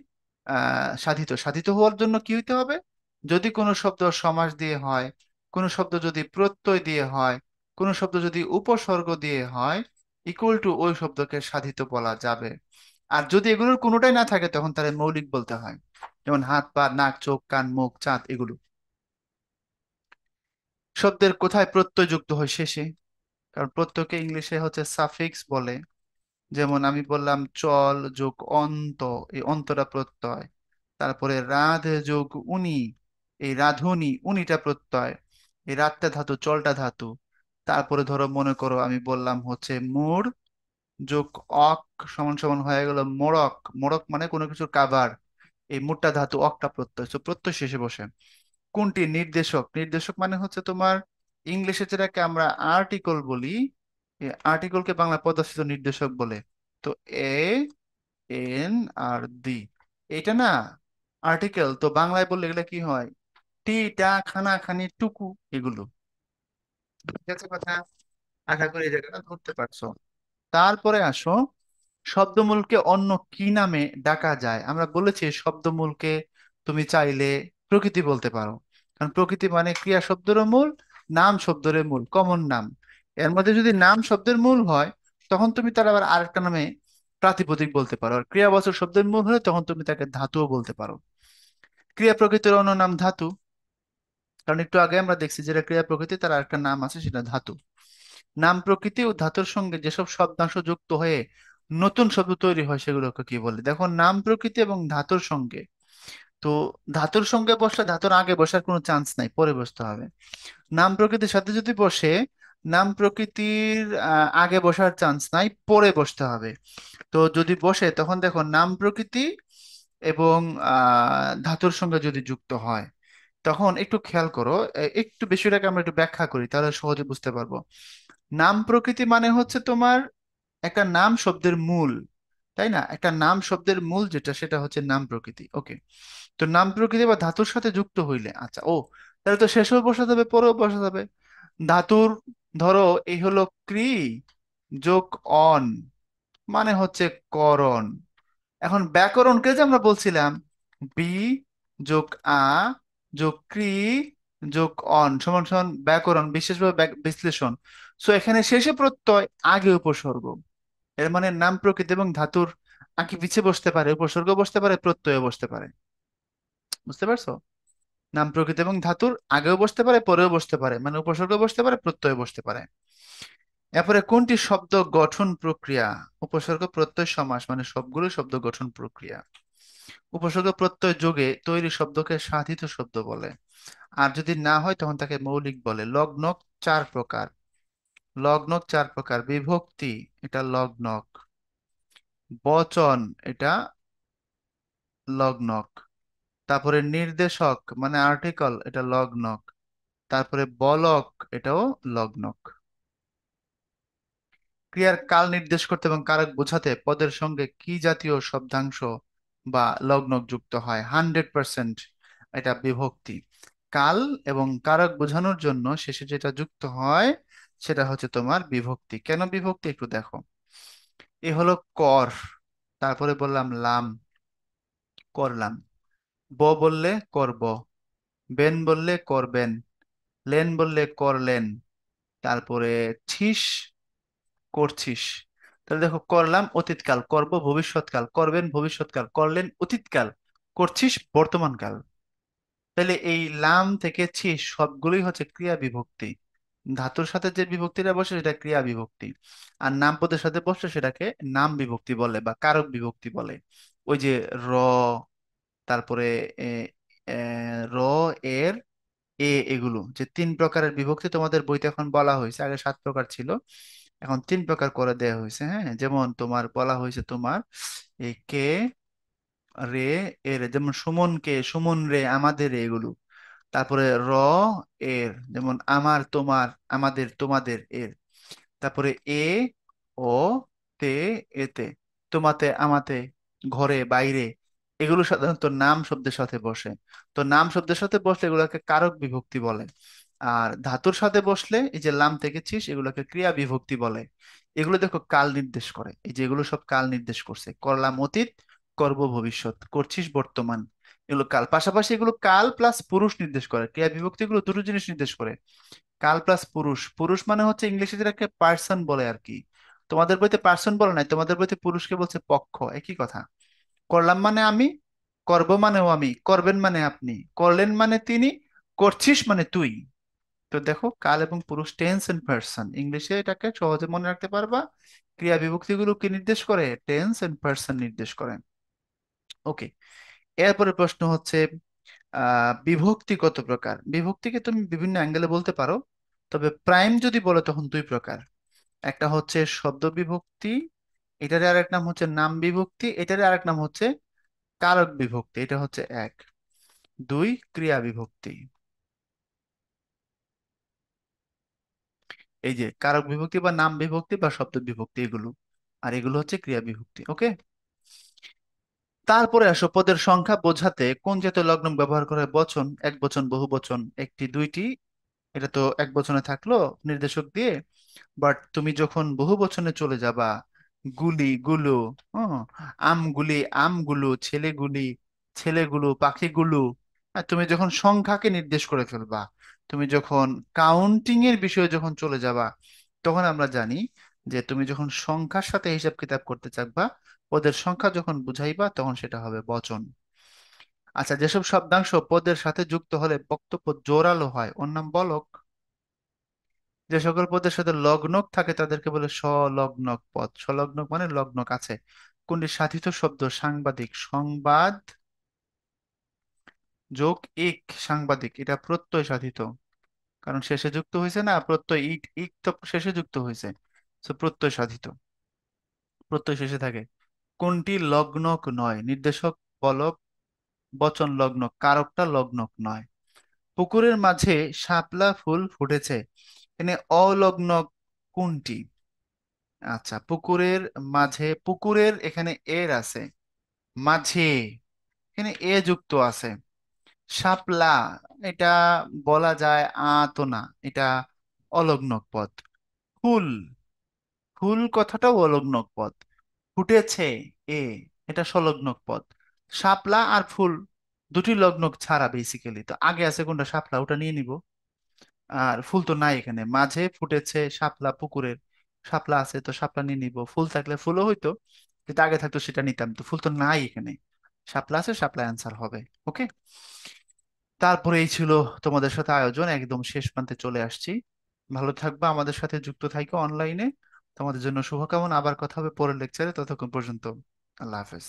সাধিত। সাধিত হওয়ার জন্য কি হইতে হবে? যদি কোনো শব্দ সমাস দিয়ে হয়, কোনো শব্দ যদি প্রত্যয় দিয়ে হয়, কোনো শব্দ যদি উপসর্গ দিয়ে হয়, ইকুয়াল টু ওই শব্দকে সাধিত বলা যাবে। আর যদি এগুলোর কোনোটাই না থাকে তখন তাহলে মৌলিক বলতে হয়। যেমন হাত, পা, নাক, চোখ, কান, মুখ, চাঁদ এগুলো। শব্দের কোথায় প্রত্যয় যুক্ত হয়? শেষে। কারণ প্রত্যয়কে ইংলিশে হচ্ছে সাফিক্স বলে। যেমন আমি বললাম চল যোগ অন্ত, এই অন্তটা প্রত্যয়। তারপরে রাধ যোগ উনি, এই রাধুনি উনিটা প্রত্যয়। এই রাতটা ধাতু, চলটা ধাতু। তারপরে ধরো মনে করো আমি বললাম হচ্ছে মুড় যোগ অক সমান সমান হয়ে গেল মোড়ক। মোড়ক মানে কোনো কিছুর কাভার। এই মুড়টা ধাতু, অকটা প্রত্যয়। তো প্রত্যয় শেষে বসে। কোনটি? নির্দেশক। নির্দেশক মানে হচ্ছে তোমার ইংলিশে যেটাকে আমরা আর্টিকল বলি, এই আর্টিকলকে বাংলা পদস্থিত নির্দেশক বলে। তো এ এন আর দি, এটা না আর্টিকেল। তো বাংলায় বললে এগুলা কি হয়? টি, টা, খানা, খানি, টুকু এগুলো। ঠিক আছে কথা? আশা করি এই জায়গাটা ধরতে পারছো। তারপরে আসো, শব্দমূলকে অন্য কি নামে ডাকা যায়? আমরা বলেছি শব্দমূলকে তুমি চাইলে প্রকৃতি বলতে পারো। কারণ প্রকৃতি মানে ক্রিয়া শব্দের মূল, নাম শব্দের মূল, কমন নাম। এর মধ্যে যদি নাম শব্দের মূল হয় তখন তুমি তার আবার আরেকটা নামে প্রাতিপদিক বলতে পারো। আর ক্রিয়াবাচক শব্দের মূল হলে তখন তুমি তাকে ধাতুও বলতে পারো। ক্রিয়া প্রকৃতির অন্য নাম ধাতু। কারণ একটু আগে আমরা দেখছি যেটা ক্রিয়া প্রকৃতি তার আরেকটা নাম আছে, সেটা ধাতু। নাম প্রকৃতি ও ধাতুর সঙ্গে যেসব শব্দাংশ যুক্ত হয়ে নতুন শব্দ তৈরি হয় সেগুলোকে কি বলে? দেখো, নাম প্রকৃতি এবং ধাতুর সঙ্গে। তো ধাতুর সঙ্গে বসলে ধাতুর আগে বসার কোনো চান্স নাই, পরে বসতে হবে। নাম প্রকৃতির সাথে যদি বসে, নাম প্রকৃতির আগে বসার চান্স নাই, পরে বসতে হবে। তো যদি বসে তখন দেখো নাম প্রকৃতি এবং ধাতুর সঙ্গে যদি যুক্ত হয় তখন একটু খেয়াল করো। একটু বিষয়টাকে আমরা একটু ব্যাখ্যা করি তাহলে সহজে বুঝতে পারবো। নাম প্রকৃতি মানে হচ্ছে তোমার একটা নাম শব্দের মূল, তাই না? একটা নাম শব্দের মূল যেটা, সেটা হচ্ছে নাম প্রকৃতি। ওকে। তো নাম প্রকৃতি বা ধাতুর সাথে যুক্ত হইলে, আচ্ছা ও, তাহলে তো শেষেও বসা যাবে, পরেও বসা যাবে। ধাতুর, ধরো এই হলো ক্রি যোগ অন, মানে হচ্ছে করণ। এখন ব্যাকরণকে যে আমরা বলছিলাম বি যোগ আ যোগ ক্রি যোগ অন সমান সমান ব্যাকরণ, বিশেষভাবে বিশ্লেষণ। সো এখানে শেষে প্রত্যয়, আগে উপসর্গ। এর মানে নাম প্রকৃতি এবং ধাতুর আগে পিছে বসতে পারে, উপসর্গ বসতে পারে, প্রত্যয় বসতে পারে। বুঝতে পারছো? নাম প্রকৃতি এবং ধাতুর আগেও বসতে পারে, পরেও বসতে পারে, মানে উপসর্গ বসতে পারে, প্রত্যয় বসতে পারে। এরপরে কোনটি শব্দ গঠন প্রক্রিয়া? উপসর্গ প্রত্যয় সমাস, মানে সবগুলো শব্দ গঠন প্রক্রিয়া। উপসর্গ প্রত্যয় যোগে তৈরি শব্দকে সাধিত শব্দ বলে। আর যদি না হয় তখন তাকে মৌলিক বলে। লগ্নক চার প্রকার। লগ্নক চার প্রকার: বিভক্তি, এটা লগ্নক। বচন, এটা লগ্নক। তারপরে নির্দেশক মানে আর্টিকল, এটা লগ্নক। তারপরে বলক, এটাও লগ্নক। ক্রিয়ার কাল নির্দেশ করতে এবং কারক বোঝাতে পদের সঙ্গে কি জাতীয় শব্দাংশ বা লগ্নক যুক্ত হয়? 100% এটা বিভক্তি। কাল এবং কারক বোঝানোর জন্য শেষে যেটা যুক্ত হয় সেটা হচ্ছে তোমার বিভক্তি। কেন বিভক্তি একটু দেখো। এ হলো কর, তারপরে বললাম লাম, করলাম। ব বললে করব, বেন বললে করবেন, লেন বললে করলেন, তারপরে ছিস করছিস। তাহলে দেখো, করলাম অতীতকাল, করব ভবিষ্যৎকাল, করবেন ভবিষ্যৎকাল, করলেন অতীতকাল, করছিস বর্তমানকাল। তাহলে এই লাম থেকে ছিস সবগুলোই হচ্ছে ক্রিয়া বিভক্তি। ধাতুর সাথে যে বিভক্তিটা বসে সেটা ক্রিয়া বিভক্তি। আর নাম পদের সাথে বসলে সেটাকে নাম বিভক্তি বলে বা কারক বিভক্তি বলে। ওই যে র, তারপরে এ, এ, র, এর, এগুলো যে তিন প্রকারের বিভক্তি তোমাদের বইতে এখন বলা হয়েছে, আগে সাত প্রকার ছিল, এখন তিন প্রকার করে দেওয়া হয়েছে। হ্যাঁ, যেমন তোমার বলা হয়েছে তোমার এই কে, রে, এর, যেমন সুমন কে, সুমন রে, আমাদের রে, এগুলো। তারপরে র, এর, যেমন আমার, তোমার, আমাদের, তোমাদের, এর। তারপরে এ, ও, তে, এতে, তোমাতে, আমাতে, ঘরে, বাইরে, এগুলো সাধারণত নাম শব্দের সাথে বসে। তো নাম শব্দের সাথে বসলে এগুলোকে কারক বিভক্তি বলে। আর ধাতুর সাথে বসলে, এই যে লাম থেকে চিস, এগুলোকে ক্রিয়া বিভক্তি বলে। এগুলো দেখো কাল নির্দেশ করে, এই যে এগুলো সব কাল নির্দেশ করছে, করলাম অতীত, করব ভবিষ্যৎ, করছিস বর্তমান, এগুলো কাল। পাশাপাশি এগুলো কাল প্লাস পুরুষ নির্দেশ করে, ক্রিয়া বিভক্তি গুলো দুটো জিনিস নির্দেশ করে। কাল প্লাস পুরুষ, পুরুষ মানে হচ্ছে ইংলিশে যেটাকে পার্সন বলে আর কি। তোমাদের বইতে পার্সন বলে নাই, তোমাদের বইতে পুরুষকে বলছে পক্ষ, একই কথা। করলাম মানে আমি, করব মানেও আমি, করবেন মানে আপনি, করলেন মানে তিনি, করছিস মানে তুই। তো দেখো কাল এবং পুরুষ, টেন্স এন্ড পার্সন, ইংলিশে এটাকে সহজে মনে রাখতে পারবা। ক্রিয়া বিভক্তি গুলো কি নির্দেশ করে? টেন্স এন্ড পার্সন নির্দেশ করে। ওকে, এরপরে প্রশ্ন হচ্ছে বিভক্তি কত প্রকার? বিভক্তিকে তুমি বিভিন্ন অ্যাঙ্গেলে বলতে পারো, তবে প্রাইম যদি বলো তখন দুই প্রকার। একটা হচ্ছে শব্দ বিভক্তি, এটার আরেক নাম হচ্ছে নাম বিভক্তি, এটার আরেক নাম হচ্ছে কারক বিভক্তি। এটা হচ্ছে এক। দুই, ক্রিয়া বিভক্তি। এই যে কারক বিভক্তি বা নাম বিভক্তি বা শব্দ বিভক্তি এগুলো, আর এগুলো হচ্ছে ক্রিয়া বিভক্তি। ওকে, তারপরে আসো, পদের সংখ্যা বোঝাতে কোন জাতীয় লগ্ন ব্যবহার করা হয়? বচন, এক বচন, বহু বচন, একটি, দুইটি, এটা তো এক বচনে থাকলো নির্দেশক দিয়ে। বাট তুমি যখন বহু বচনে চলে যাবা, গুলি, গুলো, হ্যাঁ, আমগুলি, আমগুলো, ছেলেগুলি, ছেলেগুলো, পাখিগুলো, আর তুমি যখন সংখ্যাকে নির্দেশ করে ফেলবা, তুমি যখন কাউন্টিং এর বিষয়ে যখন চলে যাবা, তখন আমরা জানি যে তুমি যখন সংখ্যার সাথে হিসাব কিতাব করতে চাকবা, পদের সংখ্যা যখন বুঝাইবা, তখন সেটা হবে বচন। আচ্ছা, যেসব শব্দাংশ পদের সাথে যুক্ত হলে বক্তব্য জোরালো হয় ওর নাম বলক। যে সকল পদের সাথে লগ্নক থাকে তাদেরকে বলে সলগ্নক পদ। সলগ্নক মানে লগ্নক আছে। কোনটি সাধিত শব্দ? সাংবাদিক, সংবাদ যোগ ইক, সাংবাদিক, এটা প্রত্যয় সাধিত, কারণ শেষে যুক্ত হয়েছে না, প্রত্যয় ইক, ইক তো শেষে যুক্ত হয়েছে, তো প্রত্যয় সাধিত, প্রত্যয় শেষে থাকে। কোনটি লগ্নক নয়? নির্দেশক বলক, বচন লগ্নক, কারকটা লগ্নক নয়। পুকুরের মাঝে শাপলা ফুল ফুটেছে, এখানে অলগ্নক কোনটি? আচ্ছা, পুকুরের মাঝে, পুকুরের এখানে এর আছে, মাঝে এখানে এ যুক্ত আছে। শাপলা, এটা বলা যায় তো না, এটা অলগ্নক পদ। ফুল, ফুল কথাটাও অলগ্নক পদ। ফুটেছে, এ, এটা সলগ্নক পদ। শাপলা আর ফুল দুটি লগ্নক ছাড়া বেসিক্যালি, তো আগে আছে কোনটা? শাপলা, ওটা নিয়ে নিব। আর ফুল তো নাই এখানে, মাঝে ফুটেছে শাপলা পুকুরের, শাপলা আছে তো শাপলা নিয়ে নিব। ফুল থাকলে ফুলও হইতো, কিন্তু আগে থাকতো সেটা নিতাম, তো ফুল তো নাই এখানে, শাপলা আছে, শাপলা অ্যান্সার হবে। ওকে, তারপরে এই ছিল তোমাদের সাথে আয়োজন, একদম শেষ প্রান্তে চলে আসছি। ভালো থাকবা, আমাদের সাথে যুক্ত থাকো অনলাইনে। তোমাদের জন্য শুভকামনা, আবার কথা হবে পরের লেকচারে, ততক্ষণ পর্যন্ত আল্লাহ হাফেজ।